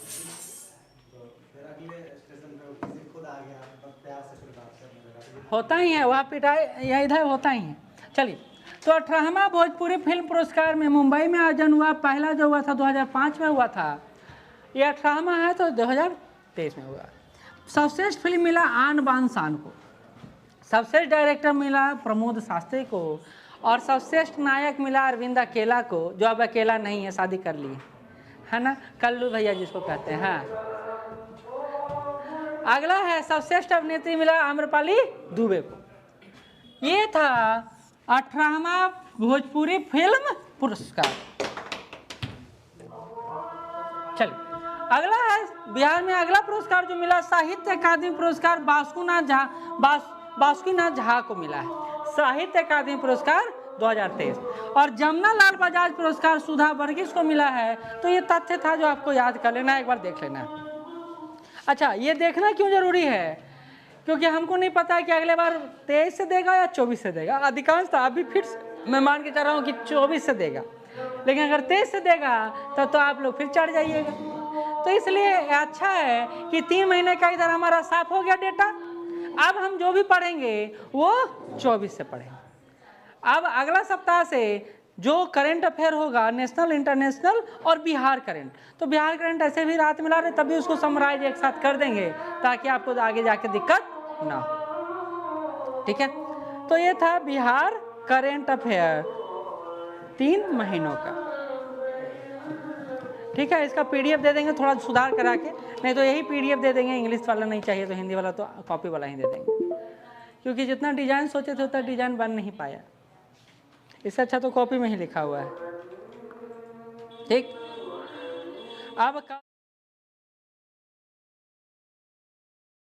तो फिर अगले स्टेशन पे वो टीसी खुद आ गया, तब प्यार से फिर बात करने लगा। होता ही है वहाँ पिटाई, या इधर होता ही है। चलिए, तो 18वां भोजपुरी फिल्म पुरस्कार में मुंबई में आयोजन हुआ, पहला जो हुआ था 2005 में हुआ था, ये 18वां है तो 2023 में हुआ। सर्वश्रेष्ठ फिल्म मिला आन बान शान को, सर्वश्रेष्ठ डायरेक्टर मिला प्रमोद शास्त्री को, और सर्वश्रेष्ठ नायक मिला अरविंद अकेला को, जो अब अकेला नहीं है, शादी कर लिए है ना, कल्लू भैया जिसको कहते हैं। हाँ, अगला है सर्वश्रेष्ठ अभिनेत्री मिला आम्रपाली दुबे को। ये था 18वां भोजपुरी फिल्म पुरस्कार। चलिए, अगला है बिहार में अगला पुरस्कार जो मिला साहित्य अकादमी पुरस्कार बासुकीनाथ झा को मिला है, साहित्य अकादमी पुरस्कार 2023। और जमनालाल बजाज पुरस्कार सुधा वर्गीस को मिला है। तो ये तथ्य था जो आपको याद कर लेना, एक बार देख लेना। अच्छा, ये देखना क्यों जरूरी है, क्योंकि हमको नहीं पता है कि अगले बार 23 से देगा या 24 से देगा। अधिकांश तो अभी फिर मैं मान के चल रहा हूँ कि 24 से देगा, लेकिन अगर 23 से देगा तो आप लोग फिर चढ़ जाइएगा। तो इसलिए अच्छा है कि 3 महीने का इधर हमारा साफ हो गया डेटा। अब हम जो भी पढ़ेंगे वो 24 से पढ़ेंगे। अब अगला सप्ताह से जो करंट अफेयर होगा, नेशनल, इंटरनेशनल और बिहार करंट, तो बिहार करंट ऐसे भी रात मिला रहे, तभी उसको समराइज एक साथ कर देंगे ताकि आपको आगे जाके दिक्कत ना हो। ठीक है, तो ये था बिहार करंट अफेयर 3 महीनों का। ठीक है, इसका पीडीएफ दे देंगे थोड़ा सुधार करा के, नहीं तो यही पीडीएफ दे देंगे, इंग्लिश वाला नहीं चाहिए तो हिंदी वाला तो कॉपी वाला ही दे देंगे, क्योंकि जितना डिजाइन सोचे थे उतना डिजाइन बन नहीं पाया। इससे अच्छा तो कॉपी में ही लिखा हुआ है। ठीक, अब